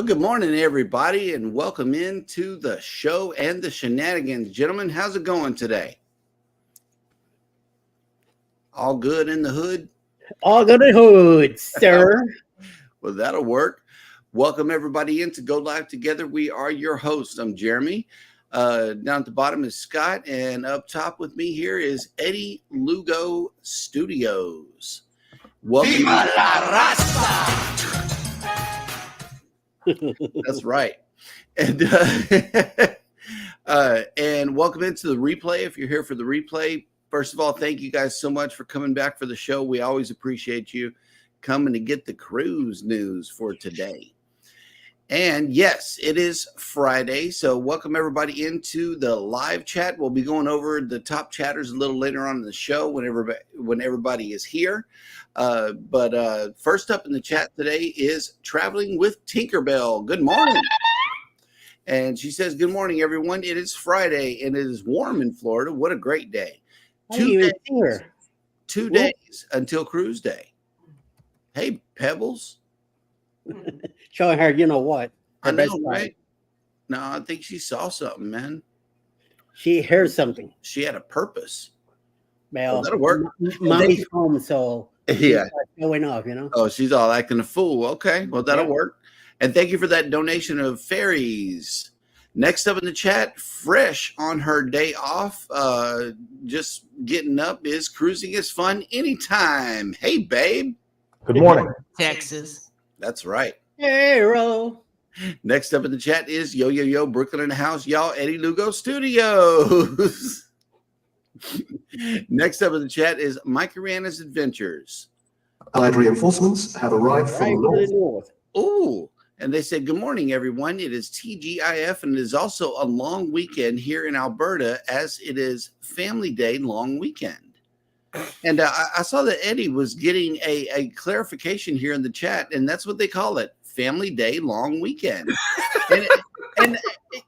good morning, everybody, and welcome into the show and the shenanigans. Gentlemen, how's it going today? All good in the hood? All good in the hood, sir. Well, that'll work. Welcome, everybody, in to Go Live Together. We are your hosts. I'm Jeremy. Down at the bottom is Scott, and up top with me here is Eddie, Lugo Studios. Welcome. Viva la raza! That's right. And and welcome into the replay. If you're here for the replay, first of all, thank you guys so much for coming back for the show. We always appreciate you coming to get the cruise news for today. And yes, it is Friday, so welcome everybody into the live chat. We'll be going over the top chatters a little later on in the show when everybody is here. But first up in the chat today is Traveling with Tinkerbell. Good morning. And she says, good morning, everyone. It is Friday, and it is warm in Florida. What a great day. 2 days until cruise day. Hey, Pebbles. Showing her, you know what? I know, right? No, I think she saw something, man. She heard something. She had a purpose. Well, that'll work. Mommy's home, so yeah, showing off, you know. Oh, she's all acting a fool. Okay, well, that'll work. And thank you for that donation of fairies. Next up in the chat, fresh on her day off, just getting up, is Cruising is Fun Anytime. Hey, babe. Good morning. Texas. That's right. Hey, Ro. Next up in the chat is Yo, Brooklyn in the house, y'all, Eddie Lugo Studios. Next up in the chat is Mike Rihanna's Adventures. Allied reinforcements have arrived from the north. Oh, and they said, good morning, everyone. It is TGIF, and it is also a long weekend here in Alberta, as it is Family Day long weekend. And I saw that Eddie was getting a clarification here in the chat, and that's what they call it, Family Day long weekend. and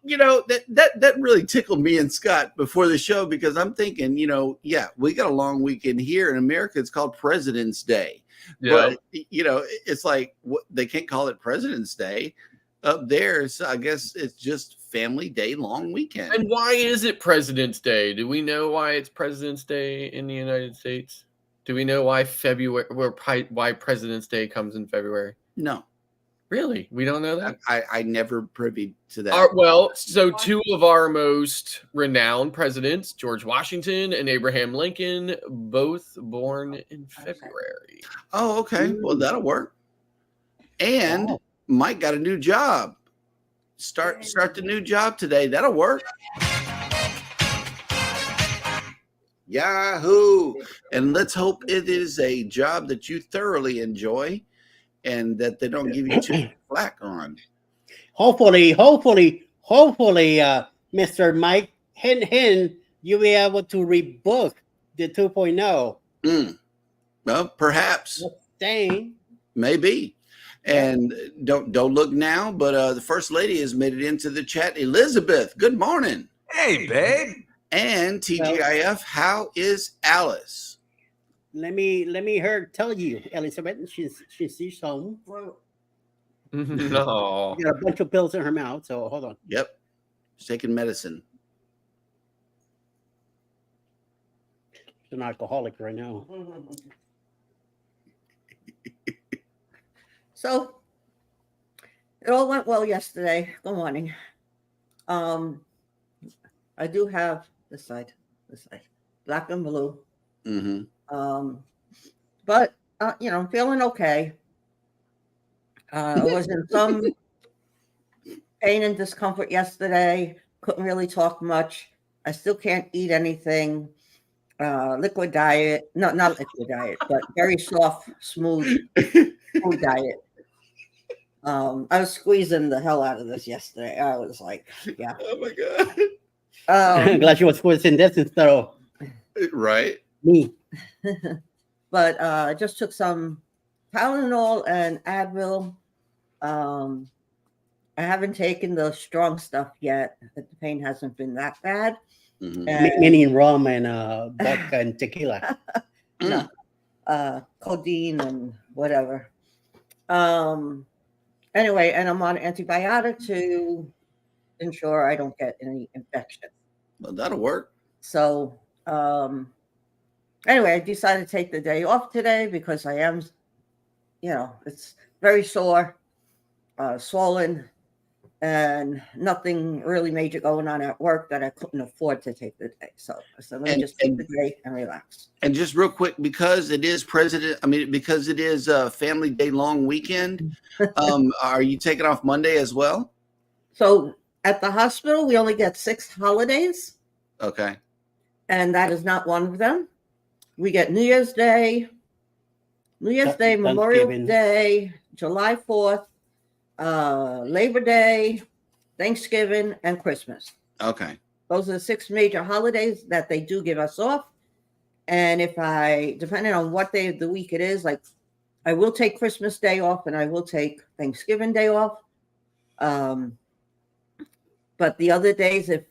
you know, that really tickled me and Scott before the show, because I'm thinking, you know, yeah, we got a long weekend here in America. It's called President's Day. Yeah. But, you know, it's like, they can't call it President's Day up there. So I guess it's just Family Day long weekend. And why is it President's Day? Do we know why it's President's Day in the United States? Do we know why why President's Day comes in February? No. Really? We don't know that? I never privy to that. Well, so two of our most renowned presidents, George Washington and Abraham Lincoln, both born in February. Oh, okay. Well, that'll work. And Mike got a new job. Start the new job today. That'll work. Yahoo! And let's hope it is a job that you thoroughly enjoy, and that they don't give you too much flack on. Hopefully, Mr. Mike, you'll be able to rebook the 2.0. Well, perhaps. Dang. Maybe. And don't look now, but the First Lady has made it into the chat. Elizabeth, good morning. Hey, babe. And TGIF, how is Alice? Let me tell you, Elizabeth, she's home. No. She got a bunch of pills in her mouth, so hold on. Yep. She's taking medicine. She's an alcoholic right now. So it all went well yesterday. Good morning. I do have this side, black and blue. Mm-hmm. But you know, I'm feeling okay. I was in some pain and discomfort yesterday. Couldn't really talk much. I still can't eat anything. Liquid diet. No, not liquid diet, but very soft, smooth food diet. I was squeezing the hell out of this yesterday. I was like, yeah. Oh my God. I'm glad she was squeezing this instead of right. Me. But I just took some Tylenol and Advil. I haven't taken the strong stuff yet. The pain hasn't been that bad. Mm-hmm. Meaning rum and vodka and tequila. No, codeine and whatever. Anyway, and I'm on antibiotic to ensure I don't get any infection. Well, that'll work. So, anyway, I decided to take the day off today because I am, it's very sore, swollen, and nothing really major going on at work that I couldn't afford to take the day. So I said, let me just take the day and relax. And just real quick, because it is because it is a Family Day long weekend, are you taking off Monday as well? So at the hospital, we only get 6 holidays. Okay. And that is not one of them. We get New Year's Day, Memorial Day, July 4th, Labor Day, Thanksgiving, and Christmas. Okay. Those are the 6 major holidays that they do give us off. And depending on what day of the week it is, like I will take Christmas Day off and I will take Thanksgiving Day off. But the other days, if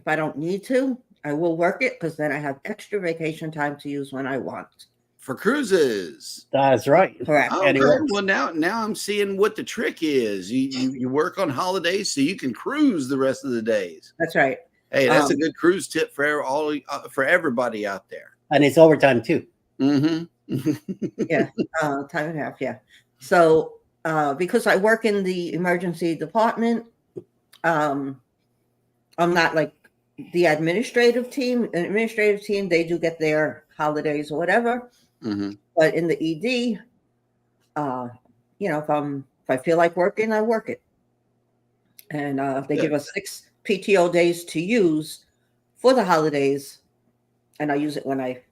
I don't need to, I will work it because then I have extra vacation time to use when I want. For cruises. That's right. Correct. Okay. Well, now I'm seeing what the trick is. You work on holidays so you can cruise the rest of the days. That's right. Hey, that's a good cruise tip for everybody out there. And it's overtime too. Mm-hmm. Yeah, time and a half. Yeah. So because I work in the emergency department, I'm not like the administrative team. An administrative team, they do get their holidays or whatever. Mm-hmm. But in the ED, if I feel like working, I work it. And they give us 6 PTO days to use for the holidays, and I use it when I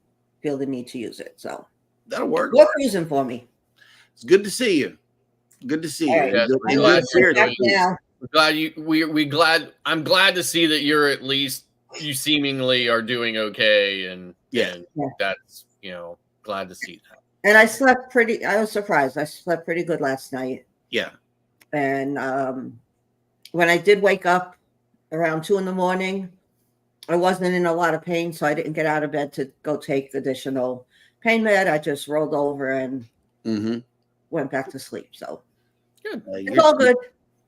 feel the need to use it. So that'll work. Work using for me. It's good to see you. Good to see you. Right. I'm glad to see that you're at least, you seemingly are doing okay, and that's glad to see that. And I was surprised. I slept pretty good last night. Yeah. And when I did wake up around 2 a.m, I wasn't in a lot of pain, so I didn't get out of bed to go take additional pain med. I just rolled over and went back to sleep. So good. It's all good.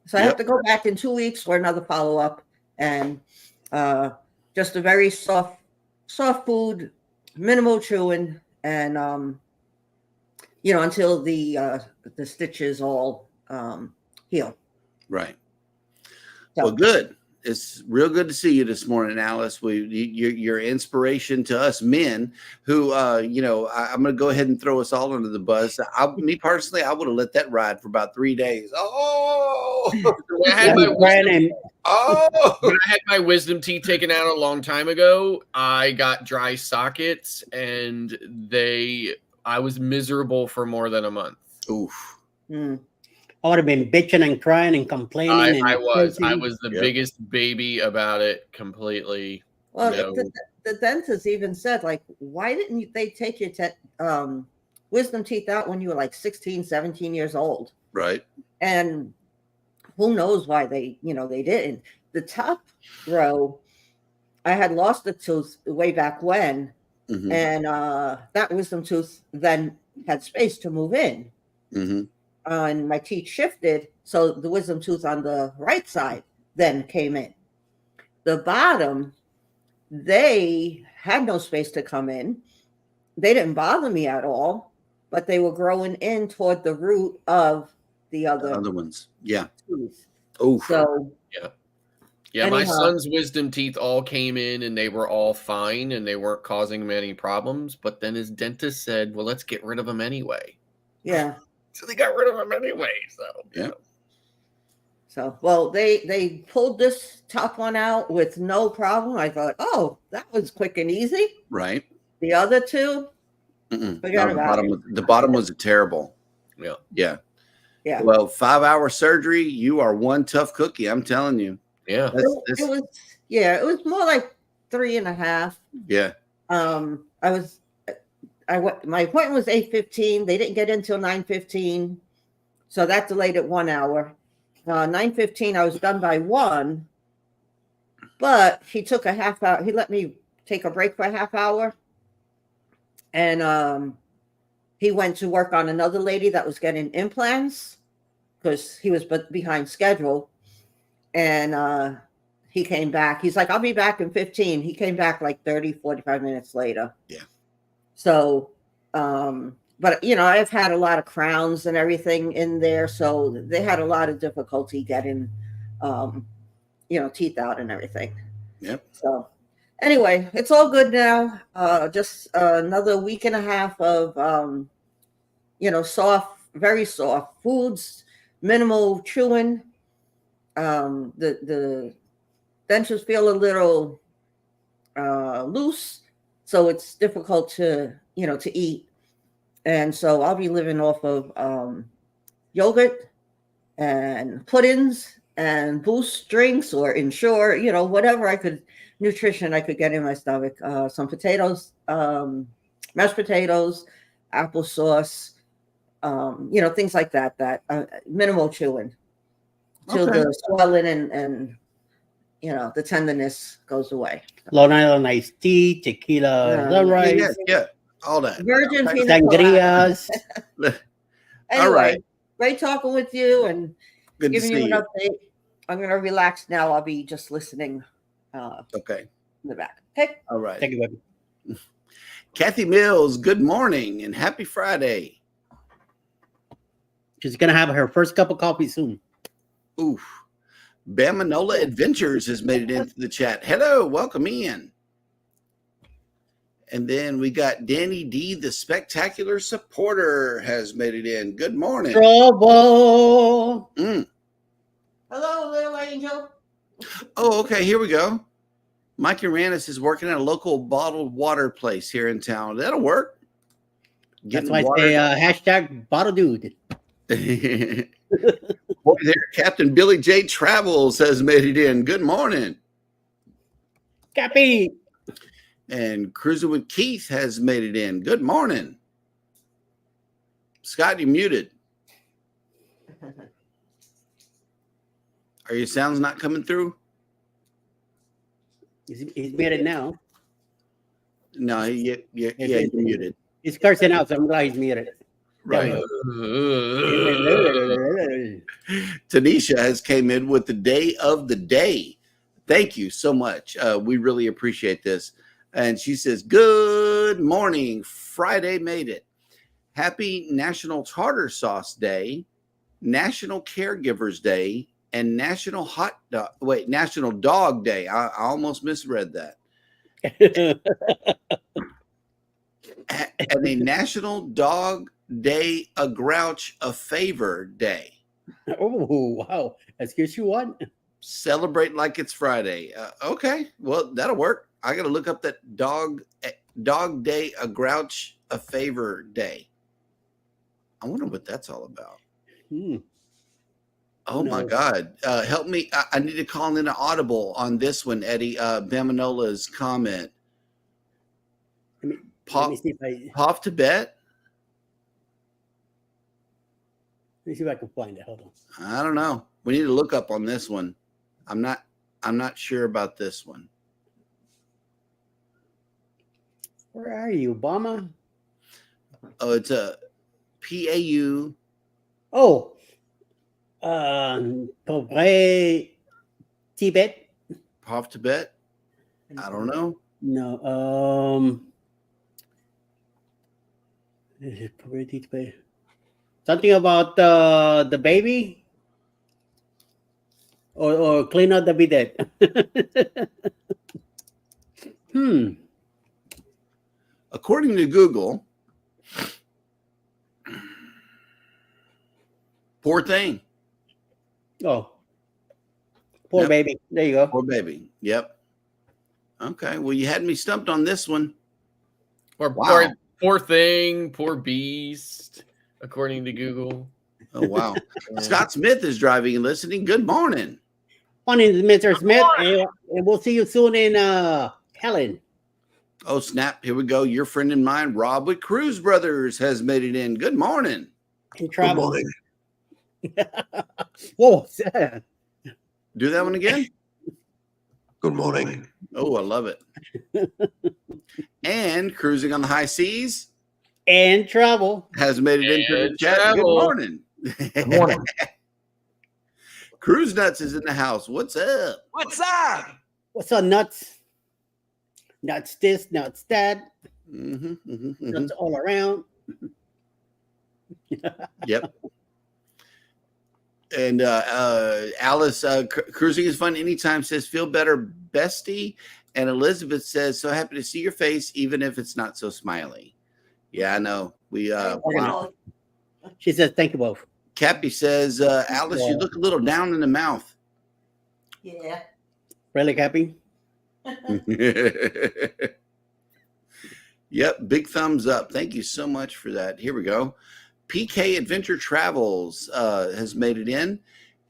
So I have to go back in 2 weeks for another follow-up, and just a very soft food, minimal chewing, and until the stitches all heal. Right. So, well, good. It's real good to see you this morning, Alice. You're inspiration to us men who, I'm going to go ahead and throw us all under the bus. Me personally, I would have let that ride for about 3 days. When I had my wisdom teeth taken out a long time ago, I got dry sockets, and I was miserable for more than a month. Oof. I would have been bitching and crying and complaining. I was the biggest baby about it completely. Well, the dentist even said, like, why didn't they take your wisdom teeth out when you were like 16, 17 years old? Right. And who knows why they didn't. The top row, I had lost a tooth way back when, and that wisdom tooth then had space to move in. And my teeth shifted, so the wisdom tooth on the right side then came in. The bottom, they had no space to come in. They didn't bother me at all, but they were growing in toward the root of the other ones. Yeah. Tooth. Oh. So yeah. My son's wisdom teeth all came in, and they were all fine, and they weren't causing him any problems. But then his dentist said, "Well, let's get rid of them anyway." Yeah. So they got rid of them anyway. So yeah. So well, they pulled this top one out with no problem. I thought, oh, that was quick and easy. Right. The other two, forget about it. The bottom was terrible. Yeah. Yeah. Yeah. Well, 5-hour surgery, you are one tough cookie. I'm telling you. Yeah. It was more like 3.5. Yeah. My appointment was 8:15. They didn't get in till 9:15, so that delayed it 1 hour. 9:15, I was done by 1, but he took a half hour. He let me take a break for a half hour, and he went to work on another lady that was getting implants. because he was behind schedule. And he came back. He's like, I'll be back in 15. He came back like 30, 45 minutes later. Yeah. So, but I've had a lot of crowns and everything in there. So they had a lot of difficulty getting, teeth out and everything. Yep. So anyway, it's all good now. Just another week and a half of, soft, very soft foods, minimal chewing. The dentures feel a little loose, so it's difficult to eat. And so I'll be living off of yogurt and puddings and boost drinks or Ensure, whatever nutrition I could get in my stomach. Some potatoes, mashed potatoes, applesauce, things like that, minimal chewing till the swelling and the tenderness goes away. Long Island iced tea, tequila, sunrise, Yeah, all that. Virgin sangrias. Anyway, all right. Great talking with you and Good to giving see you an you. update. I'm going to relax now. I'll be just listening Okay. in the back. Okay. All right. Thank you, baby. Kathy Mills, good morning and happy Friday. She's gonna have her first cup of coffee soon. Oof. Bamanola Adventures has made it into the chat. Hello, welcome in. And then we got Danny D, the spectacular supporter, has made it in. Good morning. Trouble. Hello, little angel. Oh, okay. Here we go. Mike Uranus is working at a local bottled water place here in town. That'll work. That's why I say hashtag bottle dude. Boy, there, Captain Billy J. Travels has made it in. Good morning. Cappy. And Cruising with Keith has made it in. Good morning. Scott, you muted. Are your sounds not coming through? He's muted now. No, you're muted. He's cursing out, so I'm glad he's muted. Right. Tanisha has came in with the day of the day. Thank you so much. We really appreciate this. And she says, good morning. Friday made it. Happy National Tartar Sauce Day, National Caregivers Day, and National Dog Day. I almost misread that. And a National Dog Day, a Grouch, a Favor Day. Oh, wow. Excuse you what? Celebrate like it's Friday. Okay, well, that'll work. I got to look up that dog day, a Grouch, a Favor Day. I wonder what that's all about. Oh, my God. Help me. I need to call in an audible on this one, Eddie. Bamanola's comment. Pop Tibet? Let me see if I can find it. Hold on. I don't know. We need to look up on this one. I'm not sure about this one. Where are you, Obama? Oh, it's a PAU. Oh, Pauvre Tibet. Pop Tibet? I don't know. No. Something about the baby, or clean out the bidet. According to Google, poor thing. Oh, poor baby. There you go. Poor baby. Yep. Okay. Well, you had me stumped on this one. Or Wow. poor thing, poor beast, according to Google. Oh, wow. Scott Smith is driving and listening. Good morning. Morning, Mr. Smith. And we'll see you soon in Helen. Oh, snap. Here we go. Your friend and mine, Rob with Cruise Brothers, has made it in. Good morning. In travel. morning. Whoa, what's that? Do that one again. Good morning. Oh, I love it. And Cruising on the High Seas And travel. has made it into the And chat. travel. Good morning. Good morning. Cruise Nuts is in the house. What's up? What's up? What's up, nuts? Nuts this, nuts that. Mm-hmm. Nuts all around. Yep. And Alice, cruising is fun anytime, says, feel better, bestie. And Elizabeth says, so happy to see your face, even if it's not so smiley. Yeah, I know. Wow. She says, thank you both. Cappy says, Alice, you look a little down in the mouth. Yeah. Really, Cappy? Yep, big thumbs up. Thank you so much for that. Here we go. PK Adventure Travels has made it in,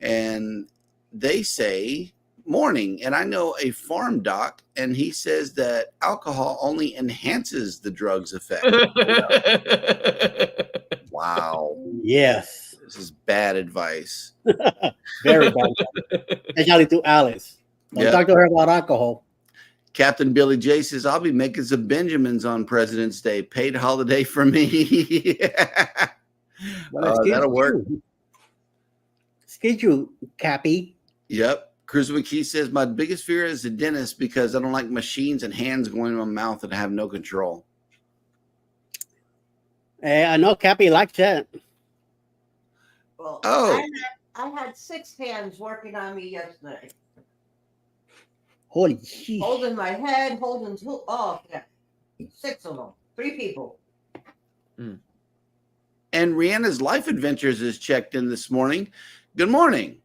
and they say morning. And I know a farm doc, and he says that alcohol only enhances the drug's effect. Wow. Yes. This is bad advice. Very bad. Especially to Alice. Don't talk to her about alcohol. Captain Billy J says, I'll be making some Benjamins on President's Day. Paid holiday for me. That'll work. Excuse you, Cappy. Yep. Cruz McKee says, my biggest fear is the dentist because I don't like machines and hands going in my mouth and have no control. I know Cappy likes that. Well, Oh. I had 6 hands working on me yesterday. Holy shit. Holding my head, holding 2. Oh, yeah. 6 of them. 3 people. And Rihanna's Life Adventures is checked in this morning. Good morning.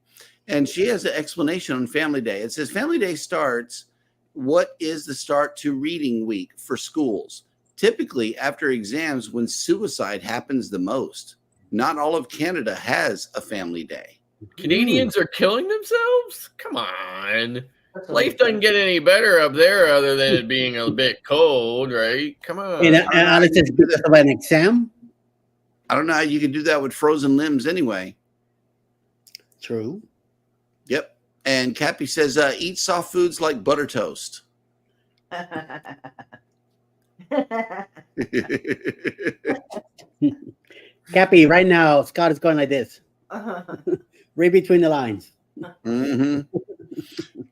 And she has an explanation on Family Day. It says Family Day starts, what is the start to reading week for schools? Typically after exams when suicide happens the most. Not all of Canada has a Family Day. Canadians are killing themselves? Come on. Life doesn't get any better up there other than it being a bit cold, right? Come on. And Alice is because of an exam? I don't know how you can do that with frozen limbs anyway. True. Yep. And Cappy says, eat soft foods like butter toast. Cappy, right now, Scott is going like this. Read between the lines. Mm-hmm.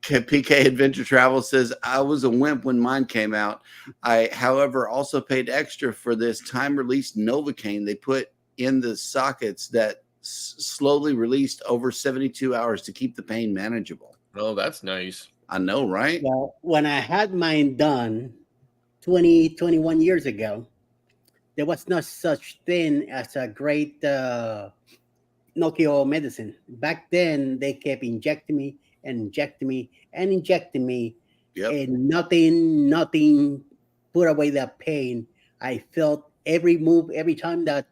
PK Adventure Travel says, I was a wimp when mine came out. I, however, also paid extra for this time-released Novocaine they put in the sockets that slowly released over 72 hours to keep the pain manageable. Oh, that's nice. I know, right? Well, when I had mine done 21 years ago, there was no such thing as a great Nokia medicine. Back then, they kept injecting me and injecting me and injecting me, and nothing put away that pain. I felt every move, every time that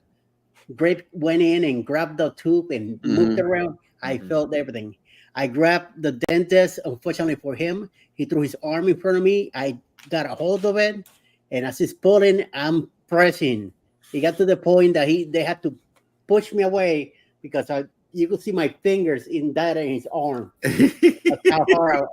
grape went in and grabbed the tube and moved around, I felt everything. I grabbed the dentist. Unfortunately for him, he threw his arm in front of me. I got a hold of it, and as he's pulling, I'm pressing. It got to the point that they had to push me away because you could see my fingers in his arm. That's how hard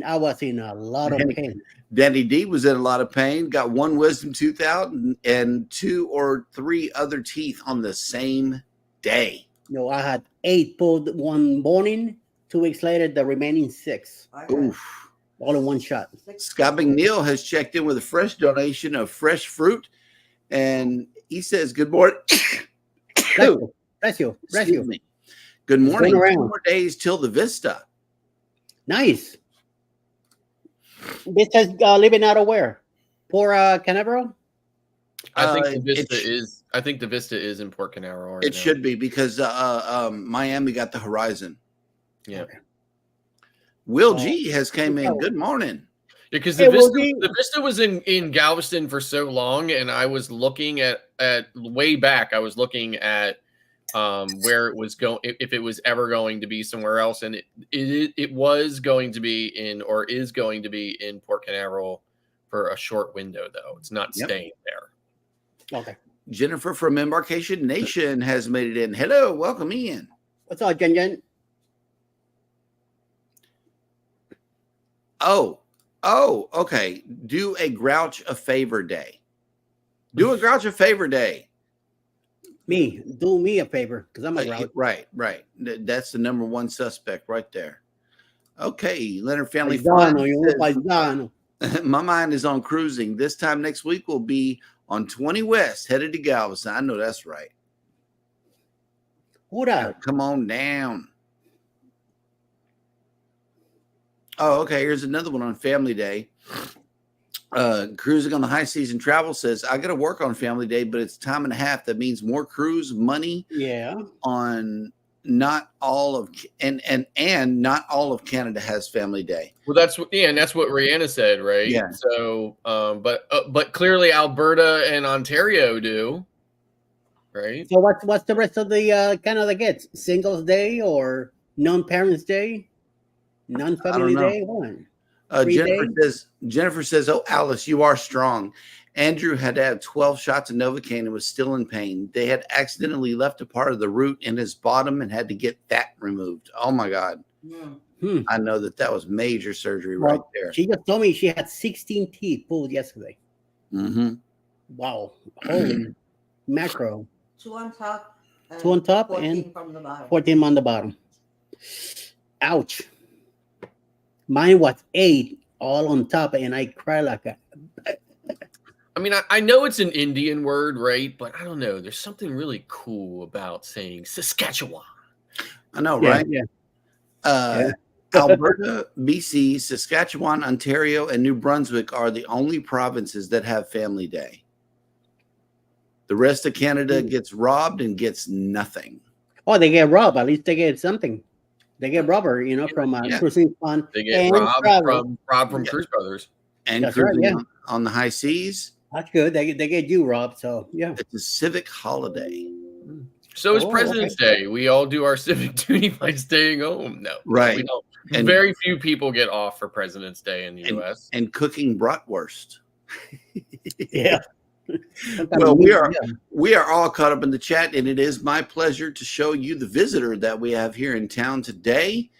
I was in a lot of pain. Danny D was in a lot of pain, got 1 wisdom tooth out and 2 or 3 other teeth on the same day. No, I had 8 pulled one morning. 2 weeks later, the remaining 6. Oof. All in one shot. Scott McNeil has checked in with a fresh donation of fresh fruit. And he says, good morning. Bless you. Excuse me. Good morning. 2 more days till the Vista. Nice. Vista's living out of where? Port Canaveral? I think the Vista is in Port Canaveral. It should be because Miami got the Horizon. Yeah. Okay. Will G has came in. Good morning. Yeah, because the Vista was in Galveston for so long, and I was looking at way back. I was looking at where it was going, if it was ever going to be somewhere else, and it was going to be is going to be in Port Canaveral for a short window, though. It's not staying there. Okay. Jennifer from Embarkation Nation has made it in. Hello, welcome in. What's up, Jen? Oh, okay. Do a Grouch a favor day. Do a Grouch a favor day. Me, do me a favor, because I'm a route. Right. That's the number one suspect right there. Okay, Leonard Family Paisano, Fun yung paisano. says, my mind is on cruising. This time next week we'll be on 20 West, headed to Galveston. I know that's right. Hura. Come on down. Oh, okay. Here's another one on Family Day. Cruising on the High Season Travel says, I got to work on Family Day, but it's time and a half. That means more cruise money. Yeah. On not all of and not all of Canada has Family Day. Well, that's what Rihanna said, right? Yeah. So, but clearly Alberta and Ontario do, right? So what's the rest of the Canada gets? Singles Day or non-parents day, non-family day? One. Jennifer says, oh, Alice, you are strong. Andrew had to have 12 shots of Novocaine and was still in pain. They had accidentally left a part of the root in his bottom and had to get that removed. Oh my God. I know that was major surgery right there. She just told me she had 16 teeth pulled yesterday. Mm-hmm. Wow. Holy macro. 2 on top. 2 on top 14 and from the bottom. 14 on the bottom. Ouch. Mine was 8 all on top, and I cried like a. I mean, I know it's an Indian word, right? But I don't know. There's something really cool about saying Saskatchewan. I know, right? Yeah. Alberta, BC, Saskatchewan, Ontario, and New Brunswick are the only provinces that have Family Day. The rest of Canada gets robbed and gets nothing. Oh, they get robbed. At least they get something. They get robber, from cruising fun. They get robbed from Cruise Brothers. And cruising on the high seas. That's good. They get you robbed. So, yeah. It's a civic holiday. So is President's Day. We all do our civic duty by staying home. No. Right. We don't. And very few people get off for President's Day in the U.S. And cooking bratwurst. Yeah. Well, we are all caught up in the chat, and it is my pleasure to show you the visitor that we have here in town today,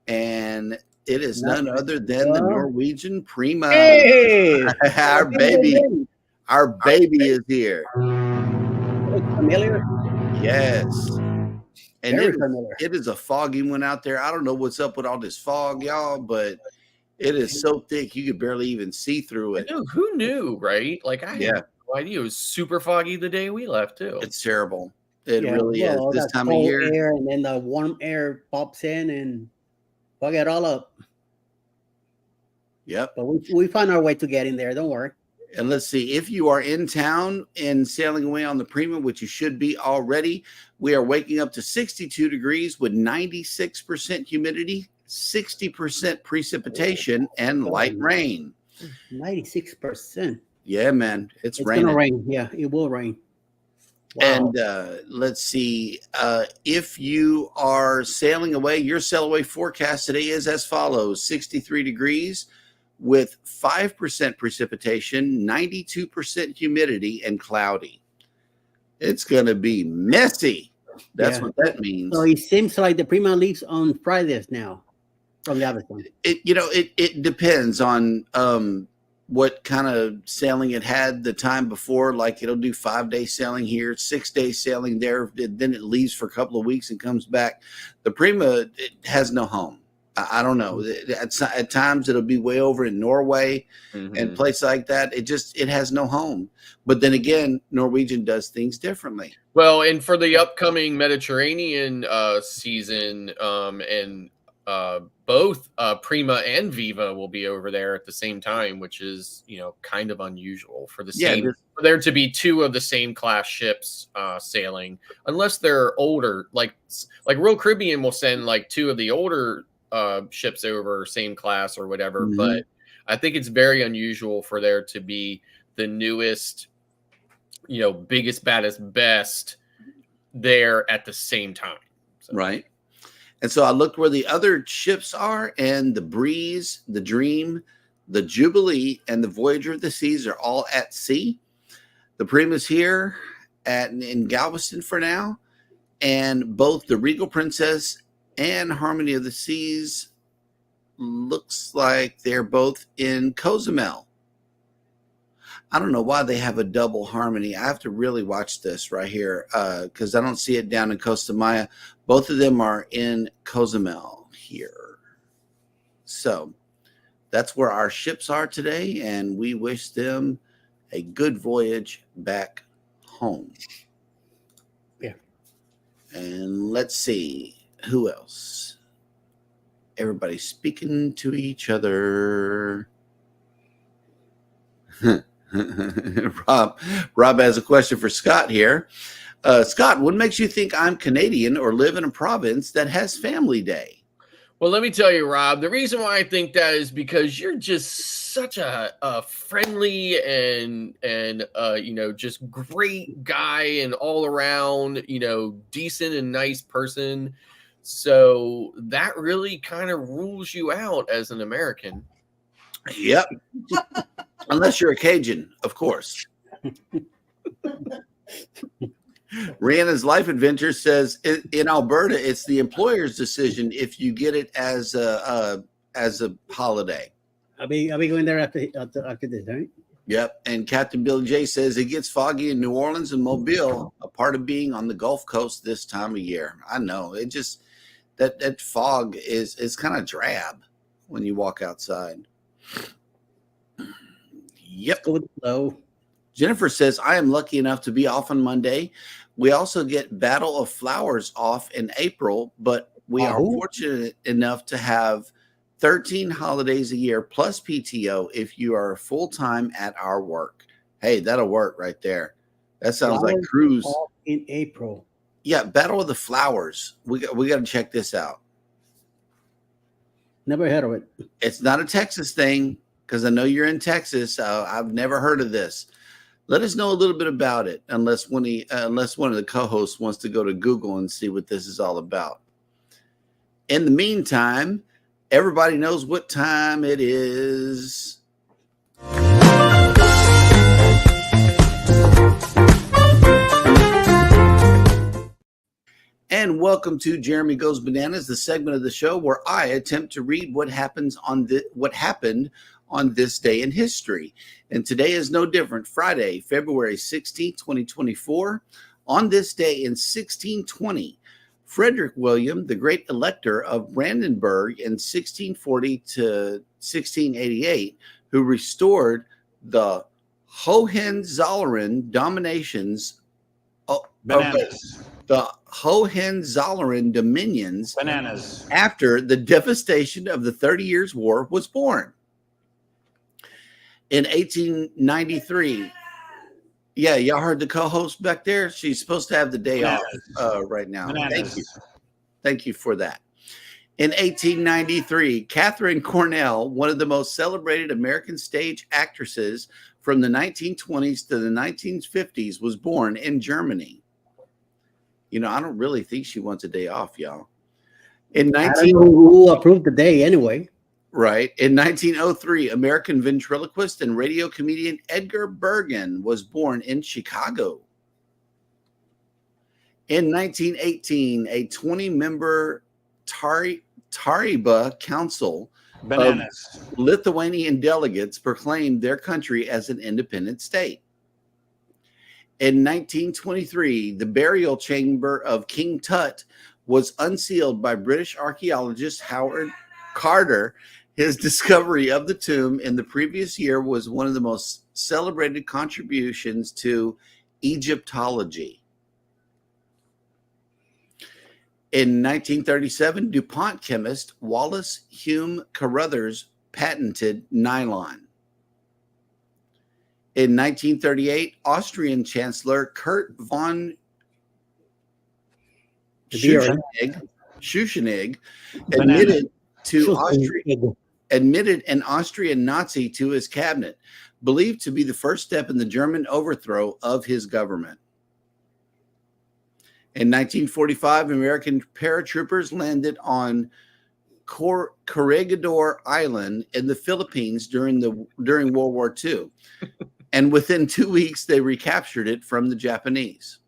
and it is none other than the Norwegian Prima. Hey, our baby is here. Familiar? Yes, and Familiar. it is a foggy one out there. I don't know what's up with all this fog, y'all, but it is so thick you could barely even see through it. Who knew, right? Like I had no idea. It was super foggy the day we left too. It's terrible. It really is. This time of year, air, and then the warm air pops in and fog it all up. Yep. But we found our way to get in there. Don't worry. And let's see, if you are in town and sailing away on the Prima, which you should be already, we are waking up to 62 degrees with 96% humidity, 60% precipitation, and light rain. 96%. Yeah, man. It's raining. Gonna rain. Yeah, it will rain. Wow. And let's see, if you are sailing away, your sail away forecast today is as follows: 63 degrees with 5% precipitation, 92% humidity, and cloudy. It's going to be messy. That's what that means. So it seems like the Prima leaves on Fridays now from the other one. It depends on what kind of sailing it had the time before. Like it'll do 5-day sailing here, 6-day sailing there. Then it leaves for a couple of weeks and comes back. The Prima, it has no home. I don't know. At times it'll be way over in Norway and places like that. It has no home. But then again, Norwegian does things differently. Well, and for the upcoming Mediterranean season, and both Prima and Viva will be over there at the same time, which is kind of unusual for the same for there to be two of the same class ships sailing, unless they're older. Like Royal Caribbean will send like two of the older ships over, same class or whatever. But I think it's very unusual for there to be the newest, biggest, baddest, best there at the same time. So. Right. And so I looked where the other ships are, and the Breeze, the Dream, the Jubilee, and the Voyager of the Seas are all at sea. The Prima's here in Galveston for now, and both the Regal Princess and Harmony of the Seas looks like they're both in Cozumel. I don't know why they have a double harmony. I have to really watch this right here because I don't see it down in Costa Maya. Both of them are in Cozumel here. So that's where our ships are today, and we wish them a good voyage back home. Yeah. And let's see, who else? Everybody's speaking to each other. Rob has a question for Scott here. Scott, what makes you think I'm Canadian or live in a province that has Family Day? Well, let me tell you, Rob, the reason why I think that is because you're just such a friendly and just great guy and all around, decent and nice person. So that really kind of rules you out as an American. Yep. Unless you're a Cajun, of course. Rihanna's Life Adventure says in Alberta, it's the employer's decision if you get it as a holiday. I'll be going there after this, right? Yep. And Captain Billy J says it gets foggy in New Orleans and Mobile, a part of being on the Gulf Coast this time of year. I know it just that fog is kind of drab when you walk outside. Yep. Go with the flow. Jennifer says, I am lucky enough to be off on Monday. We also get Battle of Flowers off in April, but we are fortunate enough to have 13 holidays a year plus PTO if you are full-time at our work. Hey, that'll work right there. That sounds like cruise. In April. Yeah, Battle of the Flowers. We got to check this out. Never heard of it. It's not a Texas thing because I know you're in Texas. I've never heard of this. Let us know a little bit about it, unless one of the co-hosts wants to go to Google and see what this is all about. In the meantime, everybody knows what time it is. And welcome to Jeremy Goes Bananas, the segment of the show where I attempt to read what happened on this day in history. And today is no different. Friday, February 16, 2024. On this day in 1620, Frederick William, the great elector of Brandenburg in 1640 to 1688, who restored the Hohenzollern dominations the Hohenzollern dominions after the devastation of the 30 Years' War, was born. In 1893, yeah, y'all heard the co-host back there? She's supposed to have the day off right now. Thank you for that. In 1893, Katharine Cornell, one of the most celebrated American stage actresses from the 1920s to the 1950s, was born in Germany. I don't really think she wants a day off, y'all. I don't know who approved the day anyway. Right. In 1903, American ventriloquist and radio comedian Edgar Bergen was born in Chicago. In 1918, a 20-member Taryba Council of Lithuanian delegates proclaimed their country as an independent state. In 1923, the burial chamber of King Tut was unsealed by British archaeologist Howard Carter. His discovery of the tomb in the previous year was one of the most celebrated contributions to Egyptology. In 1937, DuPont chemist Wallace Hume Carruthers patented nylon. In 1938, Austrian Chancellor Kurt von Schuschnigg admitted an Austrian Nazi to his cabinet, believed to be the first step in the German overthrow of his government. In 1945, American paratroopers landed on Corregidor Island in the Philippines during World War II. And within 2 weeks, they recaptured it from the Japanese.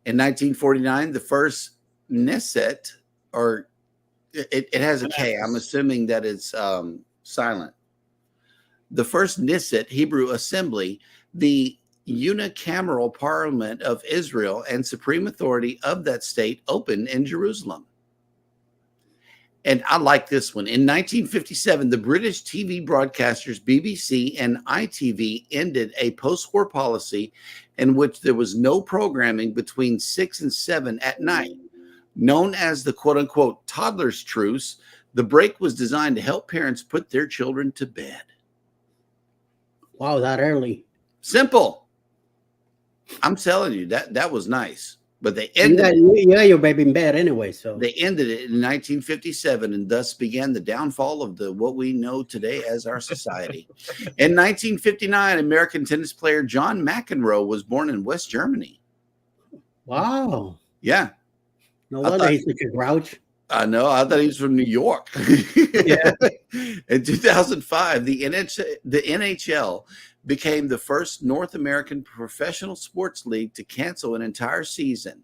In 1949, the first Knesset, or it has a K. I'm assuming that it's silent. the first Knesset Hebrew Assembly, the unicameral parliament of Israel and supreme authority of that state, opened in Jerusalem. And I like this one. In 1957, the British TV broadcasters BBC and ITV ended a post-war policy in which there was no programming between 6 and 7 at night. Known as the quote-unquote toddler's truce, the break was designed to help parents put their children to bed. Wow, that early. Simple. I'm telling you, that was nice. But they ended you got your baby in bed anyway, so they ended it in 1957, and thus began the downfall of what we know today as our society. In 1959, American tennis player John McEnroe was born in West Germany. Wow. Yeah. No wonder he's such a grouch. I know. I thought he was from New York. Yeah. In 2005, the NHL became the first North American professional sports league to cancel an entire season.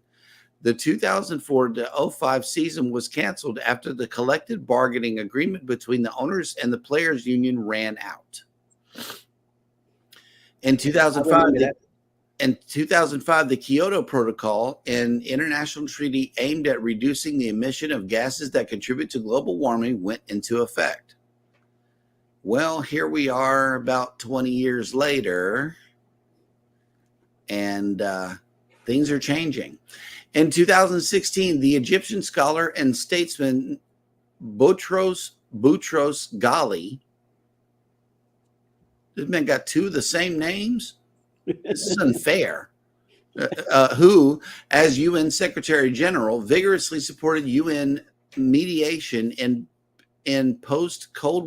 The 2004-05 season was canceled after the collective bargaining agreement between the owners and the players' union ran out. In 2005, the Kyoto Protocol, an international treaty aimed at reducing the emission of gases that contribute to global warming, went into effect. Well, here we are about 20 years later, and things are changing. In 2016, the Egyptian scholar and statesman Boutros Ghali, this man got two of the same names? This is unfair. Who, as UN Secretary General, vigorously supported UN mediation in post-Cold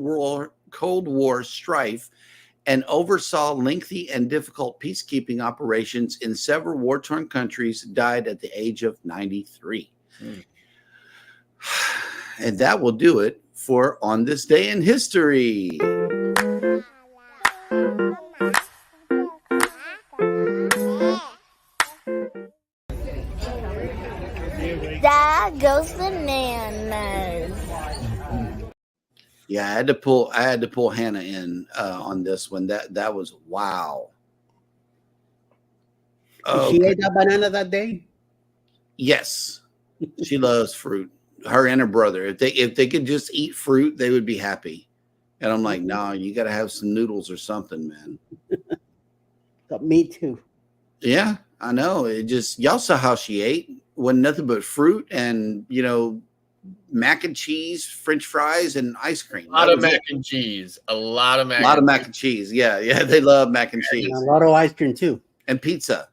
War strife and oversaw lengthy and difficult peacekeeping operations in several war-torn countries, died at the age of 93. And that will do it for On This Day in History. That goes bananas. Yeah, I had to pull Hannah in on this one. That was wow. She ate that banana that day? Yes. She loves fruit. Her and her brother. If they could just eat fruit, they would be happy. And I'm like, no, you gotta have some noodles or something, man. Me too. Yeah, I know. It just y'all saw how she ate. Wasn't nothing but fruit and mac and cheese, French fries, and ice cream. A lot of mac and cheese. A lot of mac and cheese. Yeah, they love mac and cheese. And a lot of ice cream too. And pizza.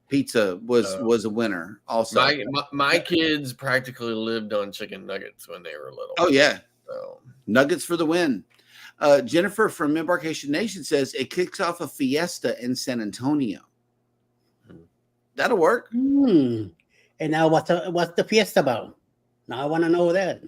Pizza was a winner also. My kids practically lived on chicken nuggets when they were little. Oh yeah. So. Nuggets for the win. Jennifer from Embarkation Nation says it kicks off a fiesta in San Antonio. That'll work. And now what's the fiesta about? Now I want to know that.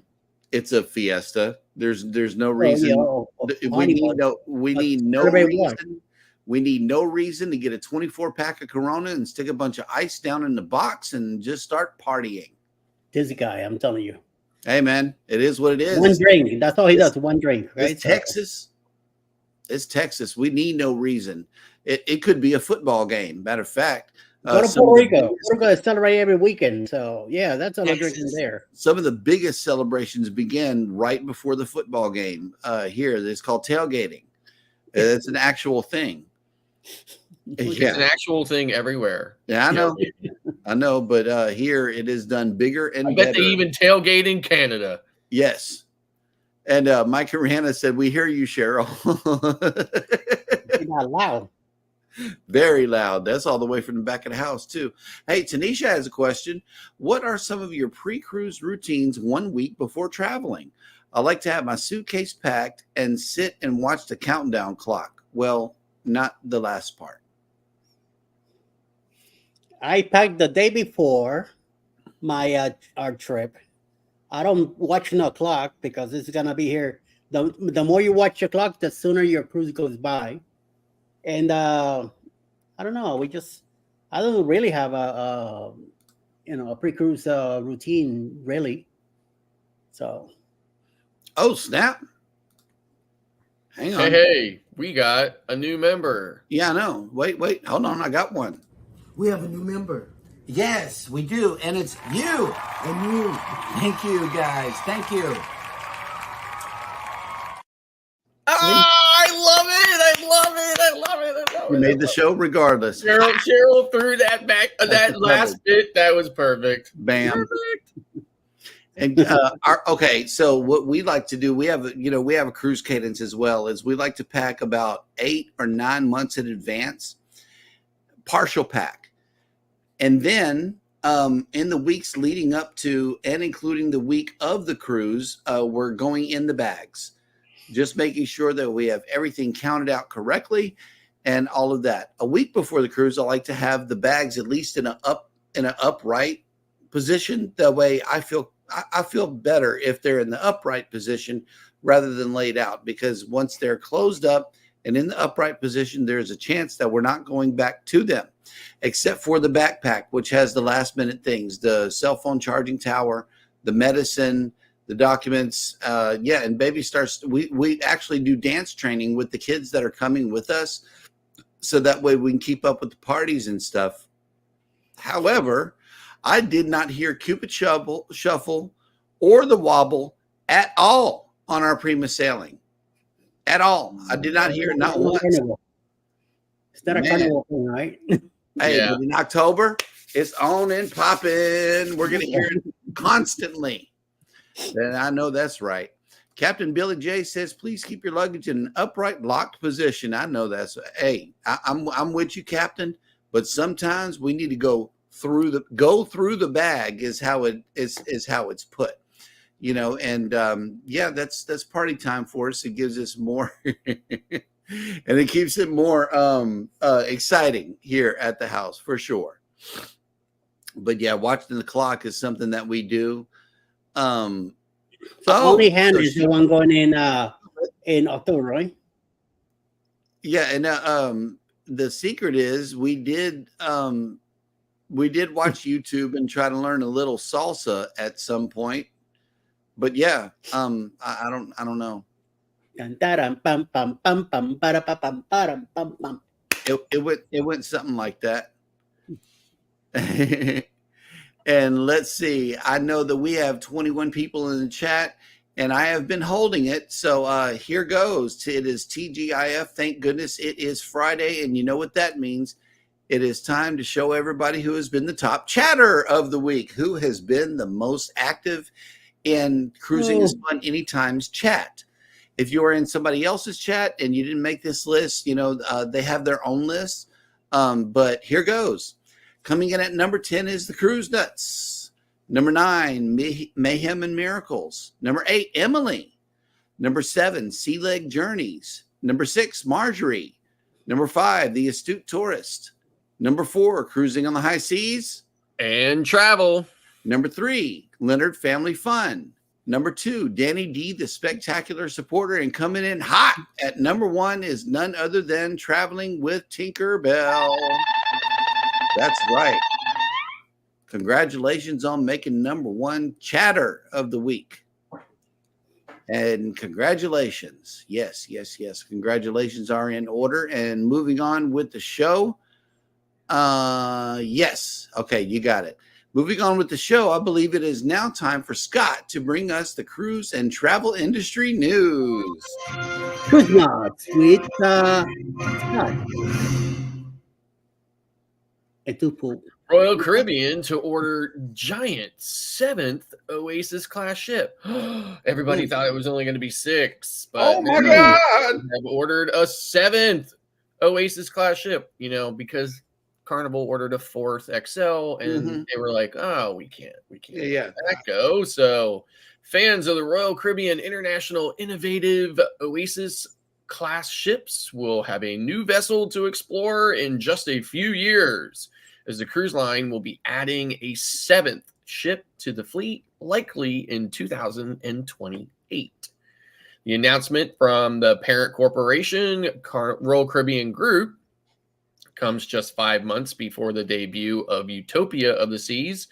It's a fiesta. There's no reason. We need no reason. We need no reason to get a 24-pack of Corona and stick a bunch of ice down in the box and just start partying. This guy, I'm telling you. Hey man, it is what it is. One drink. That's all he does. One drink. Right? It's Texas. It's Texas. We need no reason. It could be a football game. Matter of fact. Go to Puerto Rico. We're going to celebrate every weekend. So, yeah, that's all I'm drinking there. Some of the biggest celebrations begin right before the football game here. It's called tailgating. It's an actual thing. It's an actual thing everywhere. Yeah, I know. I know, but here it is done bigger and better. I bet they even tailgate in Canada. Yes. And Mike and Rihanna said, we hear you, Cheryl. You're not loud. Very loud. That's all the way from the back of the house, too. Hey, Tanisha has a question. What are some of your pre-cruise routines 1 week before traveling? I like to have my suitcase packed and sit and watch the countdown clock. Well, not the last part. I packed the day before my our trip. I don't watch no clock because it's gonna be here. The more you watch your clock, the sooner your cruise goes by. And I don't know. I don't really have a pre-cruise routine really. So. Oh snap! Hang on. Hey, we got a new member. Yeah, I know. Wait. Hold on. I got one. We have a new member. Yes, we do. And it's you. And you. Thank you, guys. Thank you. I love it. I love it. I love it. I love it. You made the show regardless. Cheryl threw that back. That last bit, that was perfect. Bam. Perfect. And okay, so what we like to do, we have a cruise cadence as well, is we like to pack about 8 or 9 months in advance, partial pack. And then in the weeks leading up to and including the week of the cruise, we're going in the bags, just making sure that we have everything counted out correctly and all of that. A week before the cruise, I like to have the bags at least in an upright position. That way I feel better if they're in the upright position rather than laid out, because once they're closed up and in the upright position, there's a chance that we're not going back to them, except for the backpack, which has the last minute things, the cell phone charging tower, the medicine, the documents. And baby starts, we actually do dance training with the kids that are coming with us, so that way we can keep up with the parties and stuff. However, I did not hear Cupid Shuffle or the Wobble at all on our Prima sailing. At all. I did not hear it, not once. It's not a carnival thing, right? Hey, but in October, it's on and popping. We're going to hear it constantly. And I know that's right. Captain Billy J says, please keep your luggage in an upright, locked position. I know that's, hey, I'm with you, Captain, but sometimes we need to go through the bag is how it's put, and that's party time for us. It gives us more and it keeps it more exciting here at the house for sure. But yeah, watching the clock is something that we do. Only hand is the one going in October, right? Yeah, and the secret is we did watch YouTube and try to learn a little salsa at some point, but yeah, I don't know. It went something like that. And let's see. I know that we have 21 people in the chat, and I have been holding it. So here goes. It is TGIF. Thank goodness it is Friday, and you know what that means. It is time to show everybody who has been the top chatter of the week, who has been the most active in Cruising is Fun Anytime's chat. If you are in somebody else's chat and you didn't make this list, they have their own list. But here goes. Coming in at number 10 is the Cruise Nuts. Number 9, Mayhem and Miracles. Number 8, Emily. Number 7, Sea Leg Journeys. Number 6, Marjorie. Number 5, The Astute Tourist. Number 4, Cruising on the High Seas and Travel. Number 3, Leonard Family Fun. Number 2, Danny D, the Spectacular Supporter. And coming in hot at number 1 is none other than Traveling with Tinkerbell. That's right. Congratulations on making number 1 chatter of the week. And congratulations. Yes. Congratulations are in order. And moving on with the show. Yes. Okay, you got it. Moving on with the show, I believe it is now time for Scott to bring us the cruise and travel industry news. Cruise Nuts with Scott. Royal Caribbean to order giant 7th Oasis class ship. Everybody thought it was only going to be 6, but oh my God! Have ordered a 7th Oasis class ship. Because Carnival ordered a 4th XL, and they were like, "Oh, we can't let that go." So, fans of the Royal Caribbean International Innovative Oasis class ships will have a new vessel to explore in just a few years, as the cruise line will be adding a 7th ship to the fleet, likely in 2028. The announcement from the parent corporation, Royal Caribbean Group, comes just 5 months before the debut of Utopia of the Seas,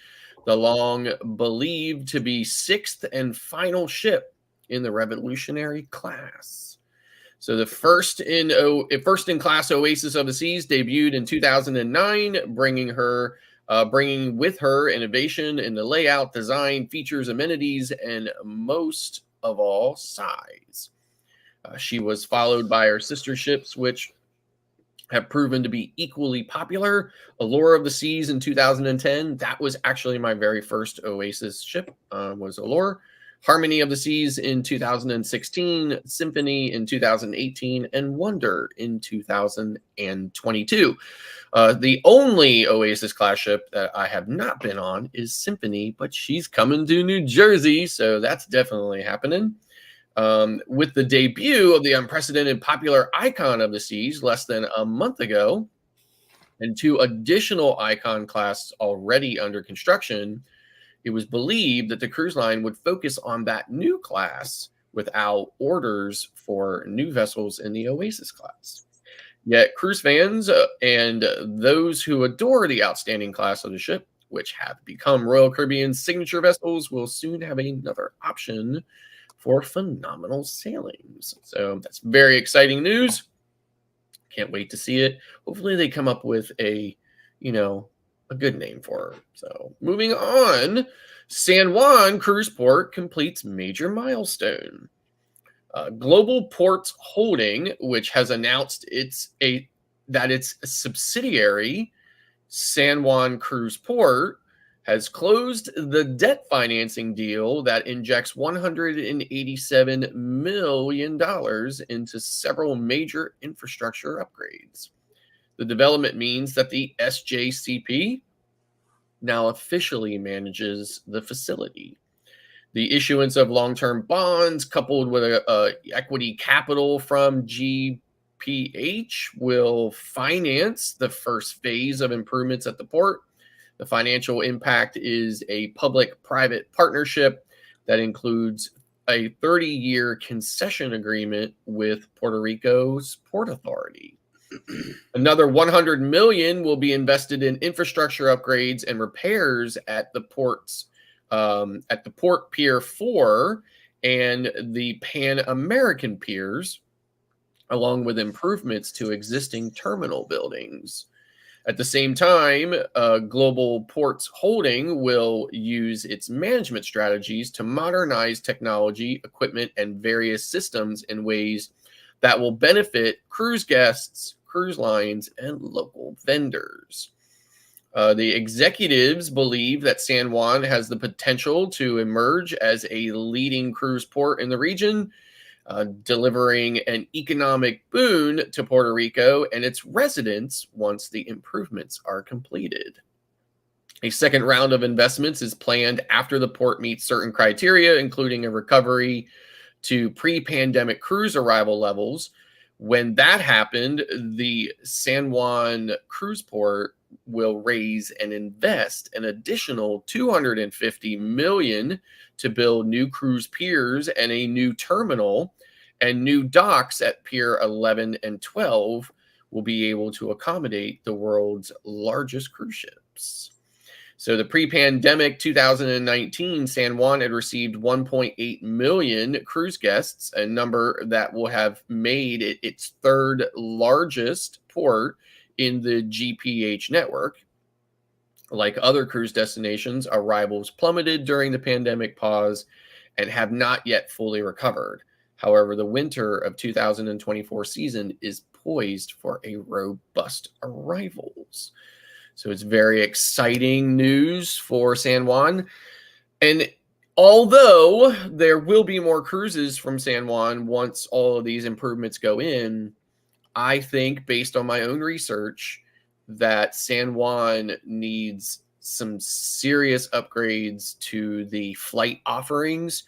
the long believed to be 6th and final ship in the Revolutionary class. So the first in class Oasis of the Seas debuted in 2009, bringing with her innovation in the layout, design, features, amenities, and most of all, size. She was followed by her sister ships, which have proven to be equally popular. Allure of the Seas in 2010. That was actually my very first Oasis ship, was Allure. Harmony of the Seas in 2016, Symphony in 2018, and Wonder in 2022. The only Oasis class ship that I have not been on is Symphony, but she's coming to New Jersey, so that's definitely happening. With the debut of the unprecedented popular Icon of the Seas less than a month ago, and 2 additional Icon class already under construction, it was believed that the cruise line would focus on that new class without orders for new vessels in the Oasis class. Yet cruise fans and those who adore the outstanding class of the ship, which have become Royal Caribbean's signature vessels, will soon have another option for phenomenal sailings. So that's very exciting news. Can't wait to see it. Hopefully they come up with a good name for her. So moving on, San Juan Cruise Port completes major milestone. Global Ports Holding, which has announced that its subsidiary, San Juan Cruise Port, has closed the debt financing deal that injects $187 million into several major infrastructure upgrades. The development means that the SJCP now officially manages the facility. The issuance of long-term bonds coupled with equity capital from GPH will finance the first phase of improvements at the port. The financial impact is a public-private partnership that includes a 30-year concession agreement with Puerto Rico's Port Authority. Another $100 million will be invested in infrastructure upgrades and repairs at the Port Pier 4 and the Pan American piers, along with improvements to existing terminal buildings. At the same time, Global Ports Holding will use its management strategies to modernize technology, equipment, and various systems in ways that will benefit cruise guests, cruise lines, and local vendors. The executives believe that San Juan has the potential to emerge as a leading cruise port in the region, delivering an economic boon to Puerto Rico and its residents once the improvements are completed. A second round of investments is planned after the port meets certain criteria, including a recovery to pre-pandemic cruise arrival levels. When that happened, the San Juan Cruise Port will raise and invest an additional $250 million to build new cruise piers and a new terminal, and new docks at Pier 11 and 12 will be able to accommodate the world's largest cruise ships. So the pre-pandemic 2019 San Juan had received 1.8 million cruise guests, a number that will have made it its third largest port in the GPH network. Like other cruise destinations, arrivals plummeted during the pandemic pause and have not yet fully recovered. However, the winter of 2024 season is poised for a robust arrivals. So it's very exciting news for San Juan. And although there will be more cruises from San Juan once all of these improvements go in, I think, based on my own research, that San Juan needs some serious upgrades to the flight offerings,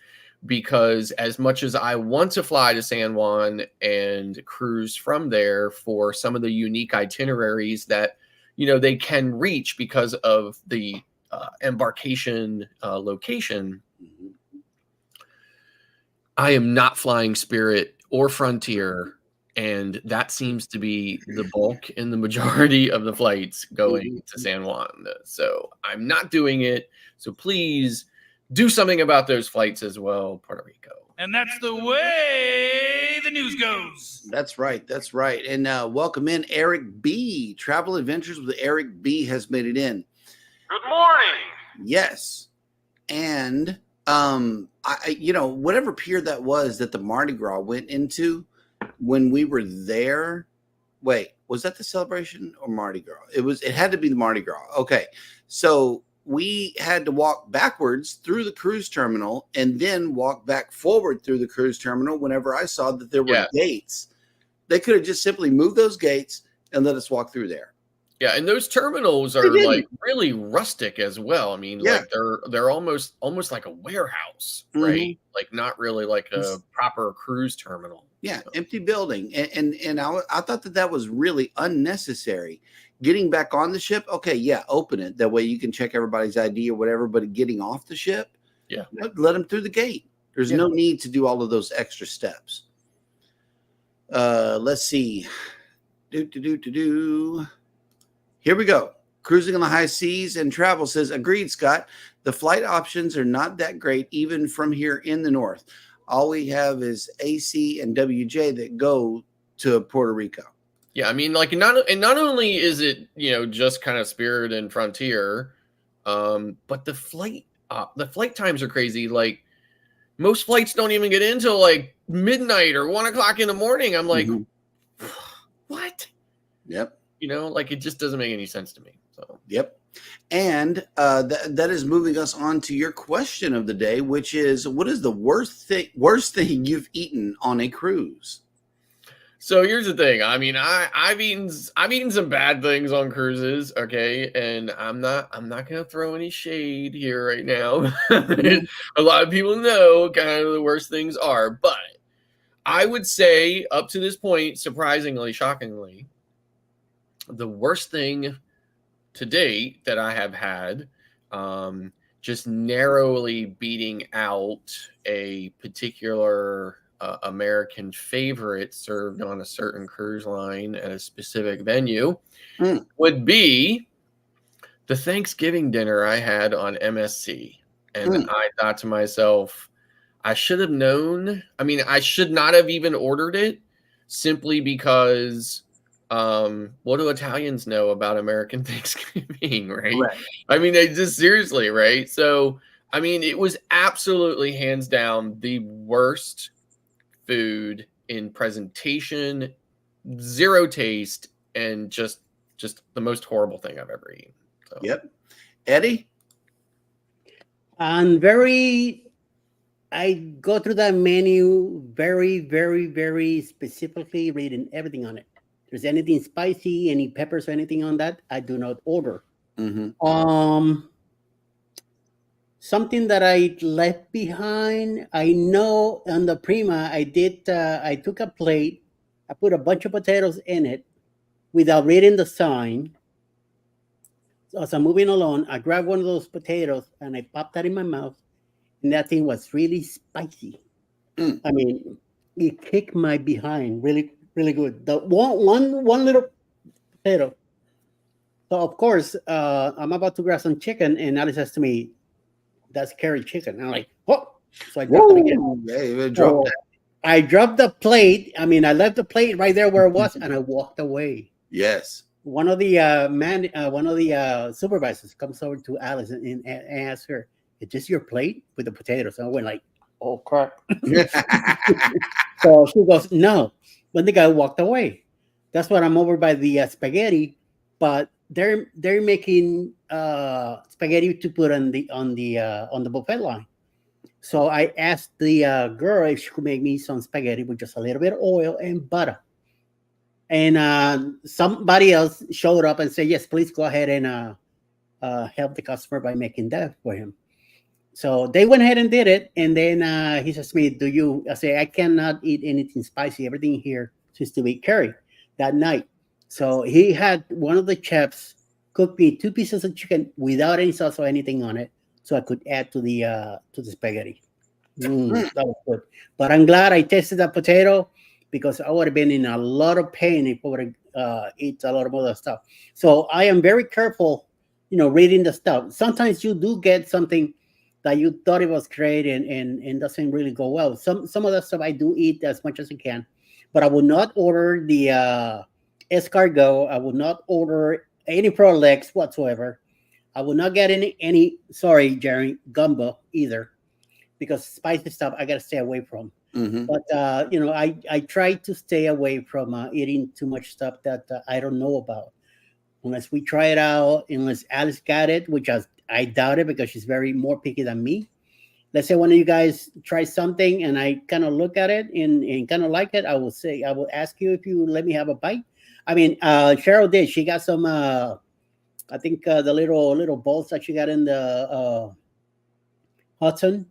because as much as I want to fly to San Juan and cruise from there for some of the unique itineraries that, they can reach because of the embarkation location, I am not flying Spirit or Frontier, and that seems to be the bulk and the majority of the flights going to San Juan. So I'm not doing it. So please do something about those flights as well, Puerto Rico. And that's the way the news goes. That's right. That's right. And welcome in Eric B. Travel Adventures with Eric B. has made it in. Good morning. Yes. And whatever pier that was that the Mardi Gras went into when we were there. Wait, was that the Celebration or Mardi Gras? It had to be the Mardi Gras. Okay. So we had to walk backwards through the cruise terminal and then walk back forward through the cruise terminal whenever I saw that there were gates. They could have just simply moved those gates and let us walk through there. Yeah, and those terminals are like really rustic as well. I mean, like they're almost like a warehouse, right? Like not really like a proper cruise terminal. Yeah, empty building. And I thought that was really unnecessary. Getting back on the ship, okay, yeah, open it. That way you can check everybody's ID or whatever, but getting off the ship, let them through the gate. There's no need to do all of those extra steps. Let's see. Here we go. Cruising on the high seas and travel says, agreed, Scott. The flight options are not that great, even from here in the north. All we have is AC and WJ that go to Puerto Rico. Yeah, I mean, like not only is it, just kind of Spirit and Frontier, but the flight times are crazy. Like most flights don't even get in until like midnight or 1 o'clock in the morning. I'm like, what? Yep. Like it just doesn't make any sense to me. So yep. And that is moving us on to your question of the day, which is, what is the worst thing you've eaten on a cruise? So here's the thing. I mean, I've eaten some bad things on cruises, okay, and I'm not gonna throw any shade here right now. A lot of people know kind of the worst things are, but I would say up to this point, surprisingly, shockingly, the worst thing to date that I have had, just narrowly beating out a particular American favorite served on a certain cruise line at a specific venue, would be the Thanksgiving dinner I had on MSC. And I thought to myself, I should have known. I mean, I should not have even ordered it simply because what do Italians know about American Thanksgiving, right? I mean, they just seriously, right? So, I mean, it was absolutely hands down the worst food in presentation, zero taste, and just the most horrible thing I've ever eaten. So. Yep. Eddie? I go through that menu very, very, very specifically, reading everything on it. If there's anything spicy, any peppers or anything on that, I do not order. Something that I left behind, I know on the Prima, I took a plate, I put a bunch of potatoes in it without reading the sign. So as I'm moving along, I grabbed one of those potatoes and I popped that in my mouth, and that thing was really spicy. I mean, it kicked my behind really, really good. The one little potato. So of course, I'm about to grab some chicken, and Alice says to me, "That's curry chicken." And I'm like, "What?" So I dropped it again. Yeah, I dropped the plate. I mean, I left the plate right there where it was, and I walked away. Yes. One of the supervisors comes over to Alice and asks her, "Is this your plate with the potatoes?" And I went like, "Oh crap!" So she goes, "No." But the guy walked away. That's what I'm over by the spaghetti, but they're making spaghetti to put on the buffet line. So I asked the girl if she could make me some spaghetti with just a little bit of oil and butter. And somebody else showed up and said, "Yes, please go ahead and help the customer by making that for him." So they went ahead and did it. And then he says to me, I say, "I cannot eat anything spicy. Everything here seems to be curry." That night. So he had one of the chefs cook me 2 pieces of chicken without any sauce or anything on it, so I could add to the spaghetti. That was good. But I'm glad I tasted that potato, because I would have been in a lot of pain if I would have eat a lot of other stuff. So I am very careful, reading the stuff. Sometimes you do get something that you thought it was great and doesn't really go well. Some of that stuff I do eat as much as I can. but I will not order the escargot. I will not order any prolix whatsoever. I will not get any. Sorry, Jerry, gumbo either, because spicy stuff I gotta stay away from. Mm-hmm. But I try to stay away from eating too much stuff that I don't know about, unless we try it out. Unless Alice got it, which I doubt it because she's very more picky than me. Let's say one of you guys try something and I kind of look at it and kind of like it, I will ask you if you let me have a bite. I mean, Cheryl did. She got some. I think the little bowls that she got in the Hudson,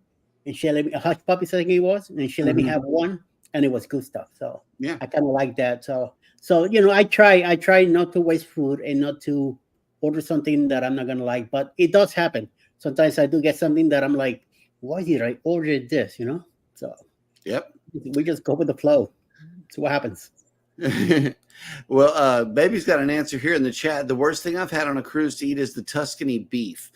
and she let me Hush Puppies, I think it was, and she let me have one, and it was good stuff. So Yeah, I kind of like that. So I try not to waste food and not to order something that I'm not gonna like, but it does happen. Sometimes I do get something that I'm like, why did I order this? So yep. we just go with the flow. See what happens. Well, Baby's got an answer here in the chat. The worst thing I've had on a cruise to eat is the Tuscany beef.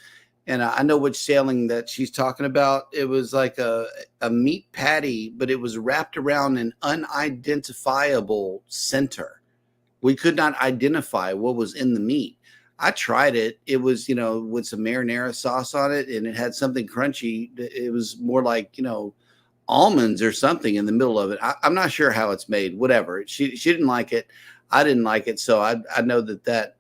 And I know which sailing that she's talking about. It was like a meat patty, but it was wrapped around an unidentifiable center. We could not identify what was in the meat. I tried it. It was, with some marinara sauce on it, and it had something crunchy. It was more like, almonds or something in the middle of it. I'm not sure how it's made. Whatever. She didn't like it. I didn't like it. So I know that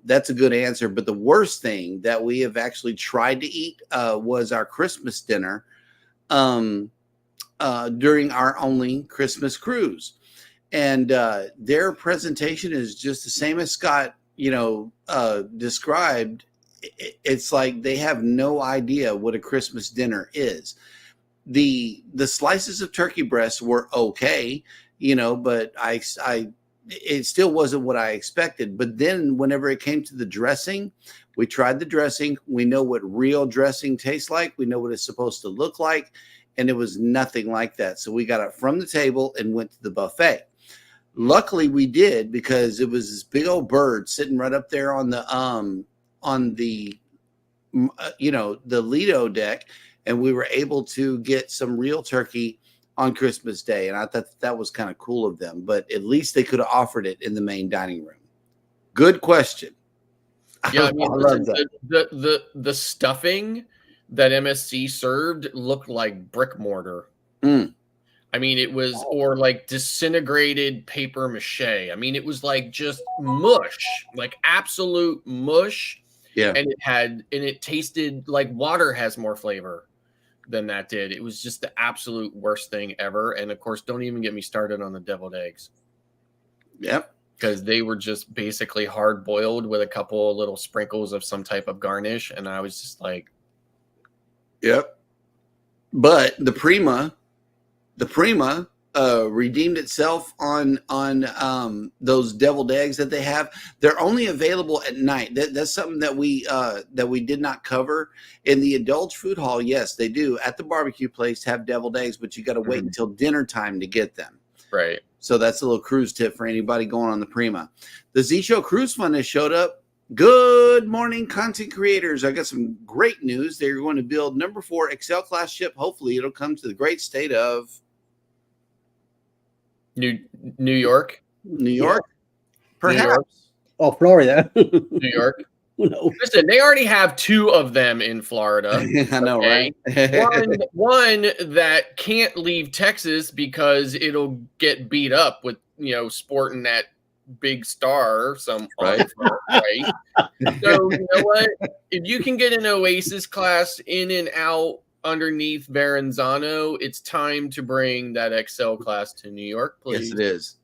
that's a good answer. But the worst thing that we have actually tried to eat was our Christmas dinner during our only Christmas cruise. And their presentation is just the same as Scott, described. It's like they have no idea what a Christmas dinner is. The slices of turkey breast were okay, but it still wasn't what I expected. But then whenever it came to the dressing, we tried the dressing. We know what real dressing tastes like. We know what it's supposed to look like. And it was nothing like that. So we got it from the table and went to the buffet. Luckily we did, because it was this big old bird sitting right up there on the Lido deck. And we were able to get some real turkey on Christmas Day. And I thought that was kind of cool of them, but at least they could have offered it in the main dining room. Good question. Yeah, I mean, the stuffing that MSC served looked like brick mortar. I mean, it was, or like disintegrated paper mache. I mean, it was like just mush, like absolute mush. Yeah. And it tasted like water has more flavor than that did. It was just the absolute worst thing ever. And of course, don't even get me started on the deviled eggs. Yep. Because they were just basically hard boiled with a couple of little sprinkles of some type of garnish. And I was just like, yep. But the Prima redeemed itself on those deviled eggs that they have. They're only available at night. That's something that we did not cover in the Indulge Food Hall. Yes, they do at the barbecue place have deviled eggs, but you got to wait until dinner time to get them. Right. So that's a little cruise tip for anybody going on the Prima. The Z-Show Cruise Fund has showed up. Good morning, content creators. I got some great news. They're going to build number 4 Excel class ship. Hopefully it'll come to the great state of New York. Yeah. Perhaps. New York. Oh, Florida. New York. No. Listen, they already have 2 of them in Florida. I know, right? one that can't leave Texas because it'll get beat up with, sporting that big star right? Right. So you know what? If you can get an Oasis class in and out underneath Verrazano, it's time to bring that Excel class to New York, please. Yes, it is.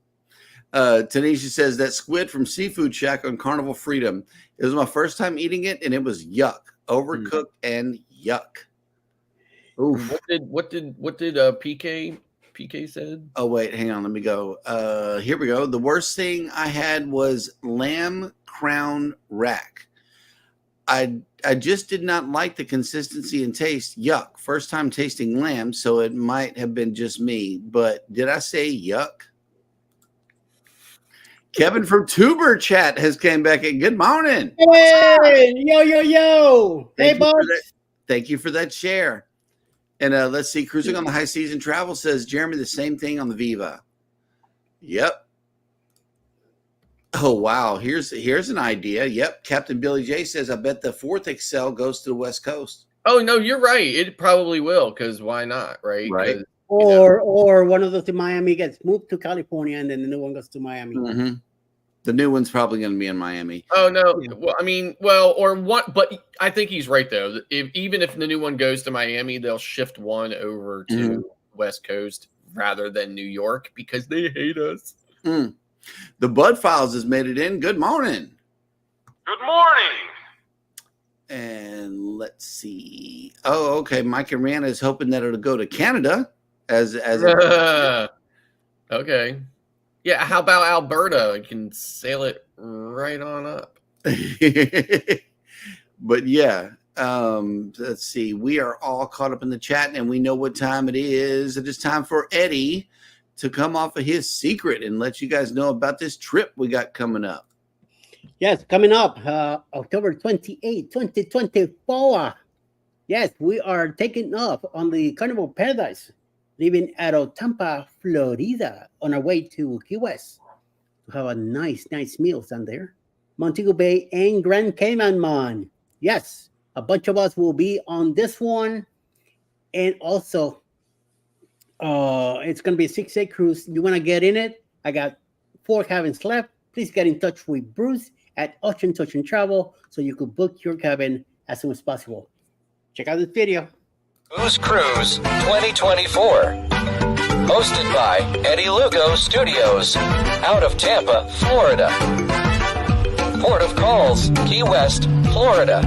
Tanisha says that squid from Seafood Shack on Carnival Freedom. It was my first time eating it, and it was yuck, overcooked and yuck. Oof. What did PK said? Oh wait, hang on, let me go. Here we go. The worst thing I had was lamb crown rack. I just did not like the consistency and taste. Yuck. First time tasting lamb, so it might have been just me. But did I say yuck? Kevin from Tuber Chat has came back in. Good morning. Hey, yo. Hey, boss. Thank you for that share. And let's see. Cruising on the High Season Travel says, Jeremy, the same thing on the Viva. Yep. Oh wow, here's an idea. Yep, Captain Billy J says, I bet the 4th Excel goes to the West Coast. Oh no, you're right. It probably will, because why not, right? Right. 'Cause, Or one of those in Miami gets moved to California, and then the new one goes to Miami. Mm-hmm. The new one's probably going to be in Miami. Oh no, well, I mean, well, or what? But I think he's right though. Even if the new one goes to Miami, they'll shift one over to West Coast rather than New York because they hate us. Mm. The Bud Files has made it in. Good morning. Good morning. And let's see. Oh, okay. Mike and Rana is hoping that it'll go to Canada as okay. Yeah, how about Alberta? You can sail it right on up. But yeah, let's see. We are all caught up in the chat, and we know what time it is. It is time for Eddie to come off of his secret and let you guys know about this trip we got coming up. Yes, coming up October 28, 2024. Yes, we are taking off on the Carnival Paradise, leaving out of Tampa, Florida, on our way to Key West to have a nice meals down there. Montego Bay and Grand Cayman, man. Yes, a bunch of us will be on this one. And also, it's going to be a 6-day cruise. You want to get in it? I got 4 cabins left. Please get in touch with Bruce at Ocean Touch and Travel so you could book your cabin as soon as possible. Check out this video. Lugo Cruise 2024. Hosted by Eddie Lugo Studios, out of Tampa, Florida. Port of calls, Key West, Florida.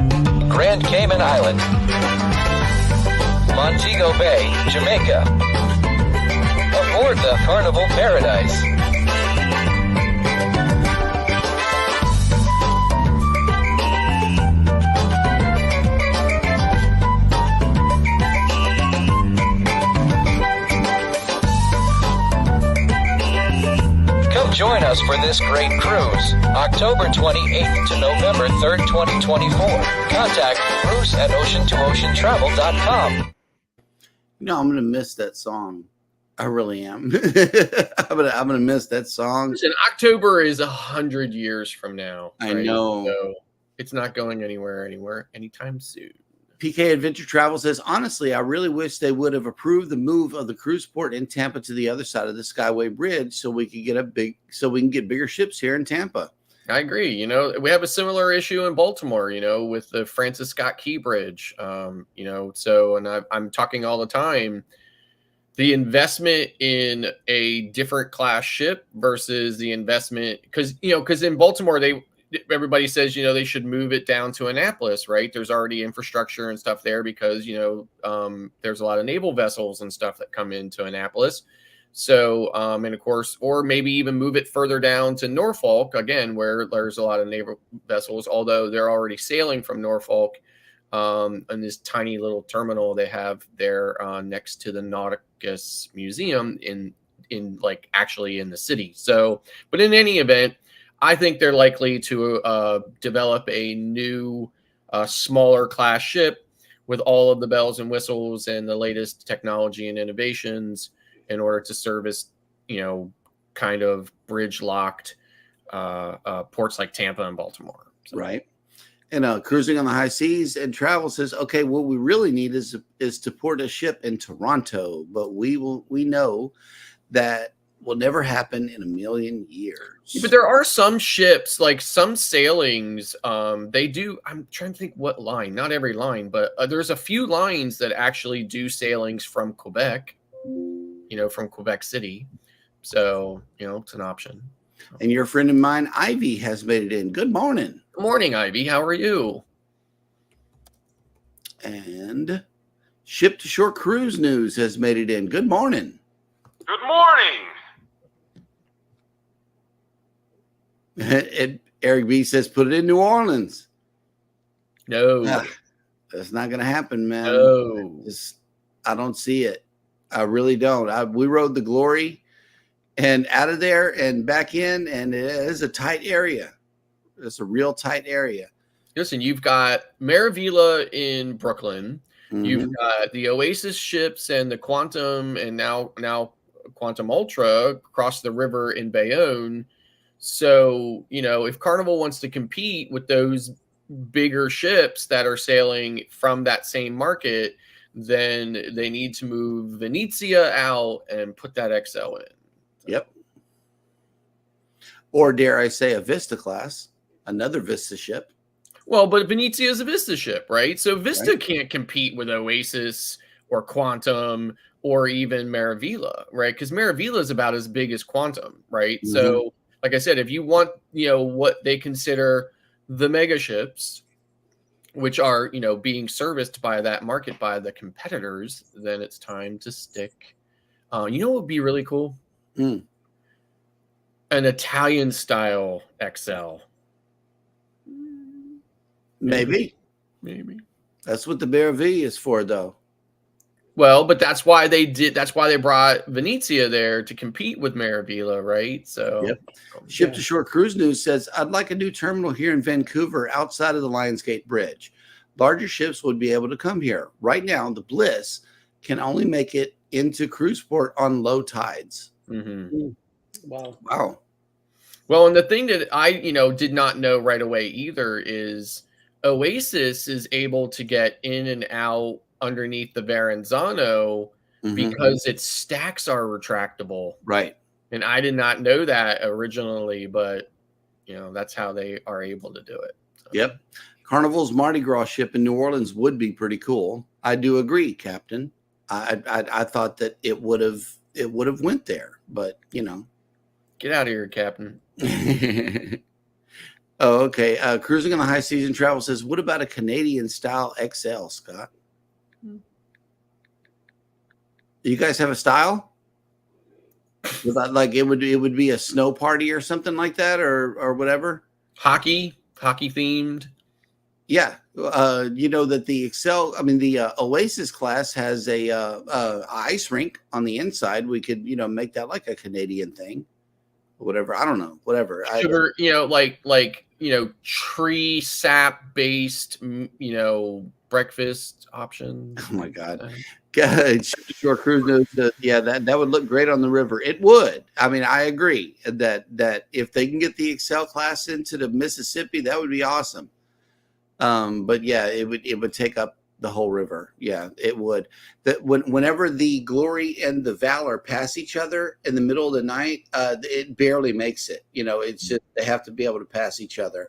Grand Cayman Island. Montego Bay, Jamaica. Aboard the Carnival Paradise. Join us for this great cruise, October 28th to November 3rd, 2024. Contact Bruce at ocean2oceantravel.com. You know, I'm going to miss that song. I really am. I'm gonna miss that song. Listen, October is 100 years from now. I know. So it's not going anywhere anytime soon. PK Adventure Travel says, honestly, I really wish they would have approved the move of the cruise port in Tampa to the other side of the Skyway Bridge so we can get bigger ships here in Tampa. I agree. You know, we have a similar issue in Baltimore, you know, with the Francis Scott Key Bridge. You know, so, and I'm talking all the time, the investment in a different class ship versus the investment, because in Baltimore, everybody says, you know, they should move it down to Annapolis, right? There's already infrastructure and stuff there because, you know, there's a lot of naval vessels and stuff that come into Annapolis. So, and of course, or maybe even move it further down to Norfolk, again, where there's a lot of naval vessels, although they're already sailing from Norfolk in this tiny little terminal they have there next to the Nauticus Museum in like actually in the city. So, but in any event, I think they're likely to develop a new, smaller class ship with all of the bells and whistles and the latest technology and innovations in order to service, you know, kind of bridge locked ports like Tampa and Baltimore. So. Right. And Cruising on the High Seas and Travel says, okay, what we really need is to port a ship in Toronto, but we know that will never happen in a million years. But there are some ships, like some sailings, they do. I'm trying to think what line, not every line, but there's a few lines that actually do sailings from Quebec, you know, from Quebec City. So, you know, it's an option. And your friend of mine, Ivy, has made it in. Good morning. Good morning, Ivy. How are you? And Ship to Shore Cruise News has made it in. Good morning. Good morning. And Eric B says, put it in New Orleans. No. That's not going to happen, man. No. I don't see it. I really don't. We rode the Glory and out of there and back in, and it is a tight area. It's a real tight area. Listen, you've got Maravilla in Brooklyn. Mm-hmm. You've got the Oasis ships and the Quantum, and now Quantum Ultra across the river in Bayonne. So, if Carnival wants to compete with those bigger ships that are sailing from that same market, then they need to move Venezia out and put that XL in. Yep. Or dare I say a Vista class, another Vista ship. Well, but Venezia is a Vista ship, right? So Vista can't compete with Oasis or Quantum or even Maravilla, right? Because Maravilla is about as big as Quantum, right? Mm-hmm. So, like I said, if you want, what they consider the mega ships, which are, being serviced by that market by the competitors, then it's time to stick. What would be really cool? An Italian style XL. Maybe. That's what the Maravilla is for, though. Well, but that's why they brought Venezia there to compete with Maravilla, right? So, yep. Ship to Shore Cruise News says, I'd like a new terminal here in Vancouver outside of the Lionsgate Bridge. Larger ships would be able to come here. Right now, the Bliss can only make it into Cruiseport on low tides. Mm-hmm. Wow. Well, and the thing that I, did not know right away either is Oasis is able to get in and out underneath the Verrazano because its stacks are retractable. Right. And I did not know that originally, but that's how they are able to do it. So. Yep. Carnival's Mardi Gras ship in New Orleans would be pretty cool. I do agree, Captain. I thought that it would have went there, but Get out of here, Captain. Oh, okay. Cruising on the High Season Travel says, what about a Canadian style XL, Scott? Do you guys have a style? Like it would be a snow party or something like that, or whatever. Hockey themed. Yeah, that the the Oasis class has a ice rink on the inside. We could make that like a Canadian thing, or whatever. I don't know, whatever. Sugar, tree sap based, breakfast options. Oh my God. Shore Cruise knows that would look great on the river. It would. I mean, I agree that if they can get the Excel class into the Mississippi, that would be awesome. But yeah, it would take up the whole river. Yeah, it would. That whenever the Glory and the Valor pass each other in the middle of the night, it barely makes it. It's just they have to be able to pass each other.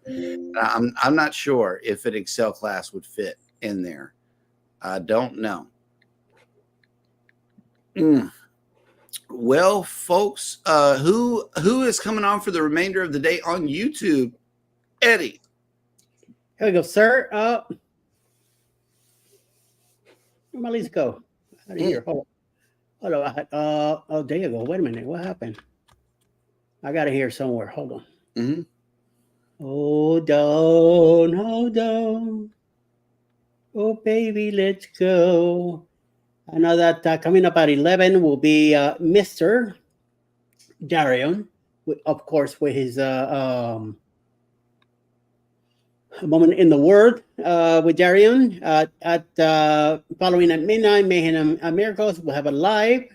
I'm not sure if an Excel class would fit in there. I don't know. Well, folks, who is coming on for the remainder of the day on YouTube? Eddie. Here we go, sir. Where my leads go? Out of here. Hold on. Oh, there you go. Wait a minute. What happened? I got it here somewhere. Hold on. Mm-hmm. Hold on. Oh, baby, let's go. I know that coming up at 11 will be Mr. Darion, of course, with his Moment in the Word with Darion. Following at midnight, Mayhem and Miracles will have a live.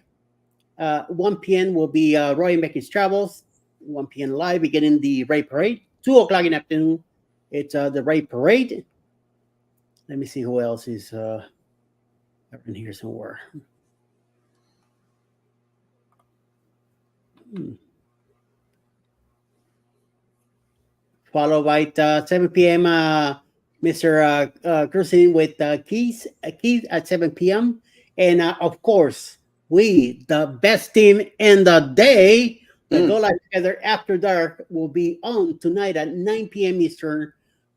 1 p.m. will be Roy and Becky's Travels. 1 p.m. live, beginning the Ray Parade. 2 o'clock in the afternoon, it's the Ray Parade. Let me see who else is in here somewhere. Followed by 7 p.m. Mr. Cruising with Keys at 7 p.m. And of course, we, the best team in the day, that go live together after dark, will be on tonight at 9 p.m. Eastern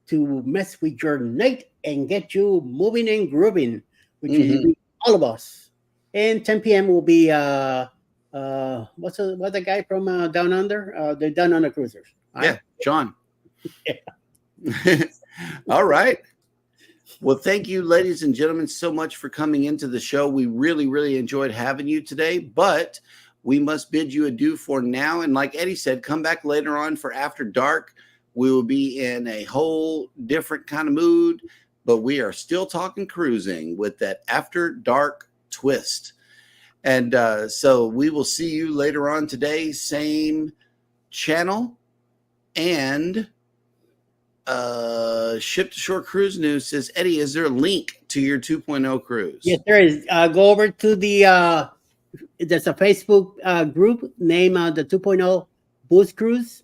to mess with your night and get you moving and grooving, which is all of us. And 10 p.m. will be what's the guy from Down Under? The Down Under Cruisers. Yeah, John. Yeah. All right. Well, thank you, ladies and gentlemen, so much for coming into the show. We really, really enjoyed having you today, but we must bid you adieu for now. And like Eddie said, come back later on for After Dark. We will be in a whole different kind of mood, but we are still talking cruising with that After Dark twist. And so we will see you later on today, same channel. And Ship to Shore Cruise News says, Eddie, is there a link to your 2.0 cruise? Yes, there is. Go over to the there's a Facebook group named the 2.0 Boost Cruise.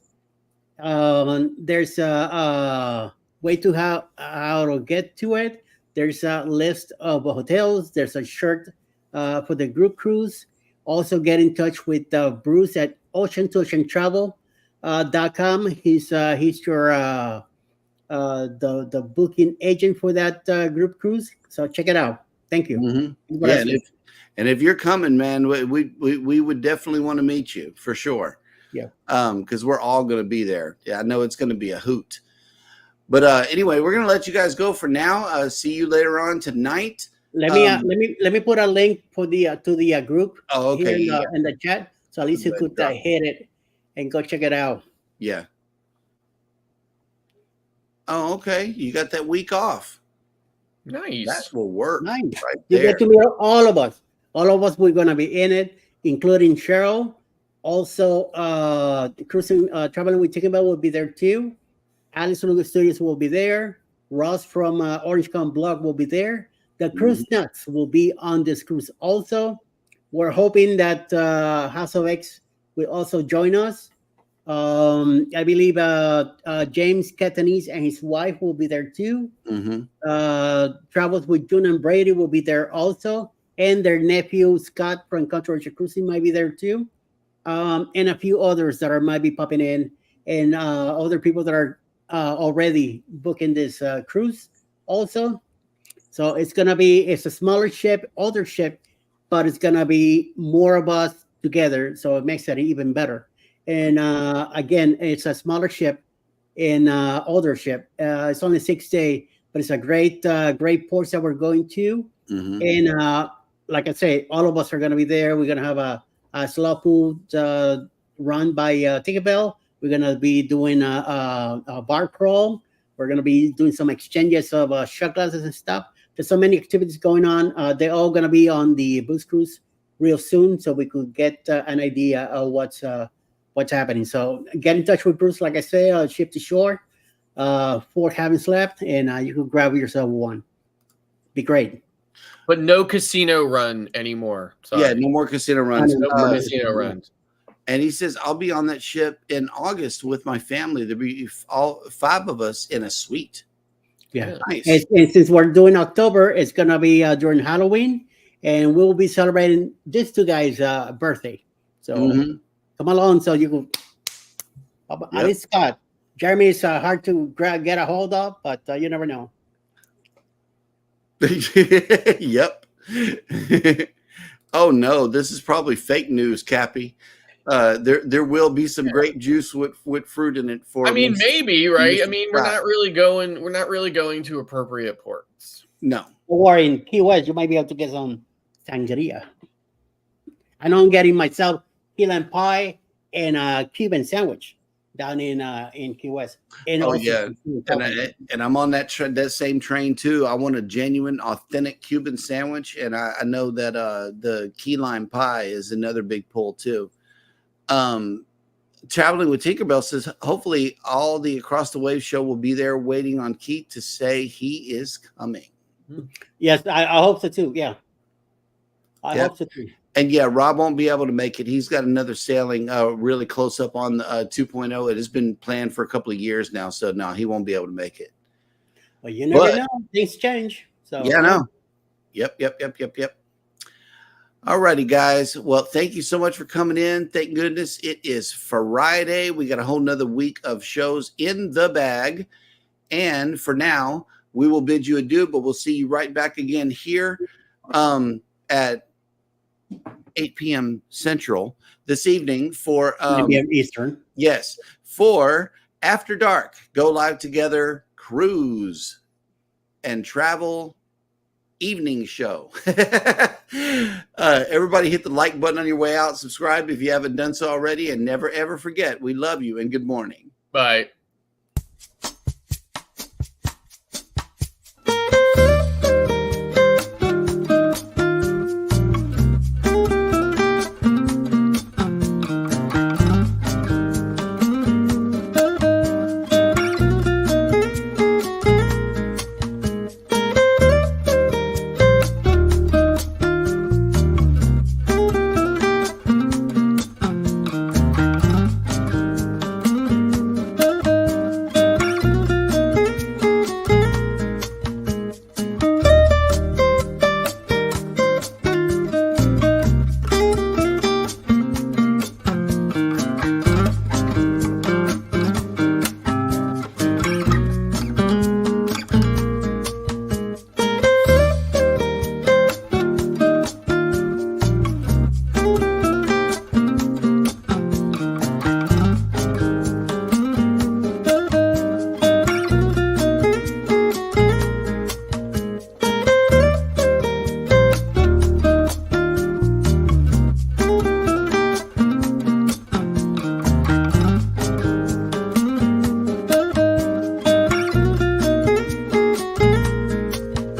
There's a way to how to get to it. There's a list of hotels. There's a shirt for the group cruise. Also, get in touch with Bruce at ocean2oceantravel.com. He's your the booking agent for that group cruise. So check it out. Thank you. Mm-hmm. Yeah, and if you're coming, man, we would definitely want to meet you for sure. Yeah. Because we're all going to be there. Yeah, I know it's going to be a hoot. But anyway, we're going to let you guys go for now. See you later on tonight. Let me put a link for the to the group. Oh, okay. Here in the chat, so at least you could hit it and go check it out. Yeah. Oh, okay. You got that week off. Nice. That will work. Nice. Right You there. get to meet all of us. All of us, we're going to be in it, including Cheryl. Also, cruising, traveling with Tinkerbell will be there too. Alice Lugo Studios will be there. Ross from Orange Con Blog will be there. The cruise nuts will be on this cruise also. We're hoping that House of X will also join us. I believe James Catanese and his wife will be there too. Travels with June and Brady will be there also. And their nephew, Scott from Controversial Cruising, might be there too. And a few others that might be popping in. And other people that are already booking this cruise also. So it's a smaller ship, older ship, but it's going to be more of us together. So it makes it even better. And again, it's a smaller ship and older ship. It's only 6 days, but it's a great ports that we're going to. And like I say, all of us are going to be there. We're going to have a slow food run by Tinkerbell. We're going to be doing a bar crawl. We're going to be doing some exchanges of shot glasses and stuff. There's so many activities going on. They're all going to be on the Boost Cruise real soon, so we could get an idea of what's happening. So get in touch with Bruce, like I say, Ship to Shore, for Haven't Slept, and you could grab yourself one. Be great. But no casino run anymore. Sorry. Yeah, no more casino runs. No more casino runs. And he says, I'll be on that ship in August with my family. There'll be all 5 of us in a suite. Yeah. Nice. And since we're doing October, it's going to be during Halloween, and we'll be celebrating this 2 guys' birthday. So come along so you can. At least Scott. Jeremy is hard to get a hold of, but you never know. Yep. Oh no, this is probably fake news, Cappy. There will be some grape juice with fruit in it for. I mean, maybe, right? I mean, we're not really going to appropriate ports. No. Or in Key West, you might be able to get some sangria. I know I'm getting myself key lime pie and a Cuban sandwich down in Key West. And and I'm on that same train too. I want a genuine, authentic Cuban sandwich, and I know that the key lime pie is another big pull too. Traveling with Tinkerbell says, hopefully all the Across the Wave show will be there waiting on Keith to say he is coming. Yes, I hope so too. Yeah. I hope so too. And yeah, Rob won't be able to make it. He's got another sailing really close up on 2.0. It has been planned for a couple of years now. So no, he won't be able to make it. Well, you never know. Things change. So yeah, no. Yep. All righty, guys. Well, thank you so much for coming in. Thank goodness it is Friday. We got a whole nother week of shows in the bag. And for now, we will bid you adieu, but we'll see you right back again here at 8 p.m. Central this evening for 9 p.m. Eastern. Yes, for After Dark, Go Live Together Cruise and Travel Evening Show. Everybody hit the like button on your way out. Subscribe if you haven't done so already, and never ever forget, we love you and good morning. Bye.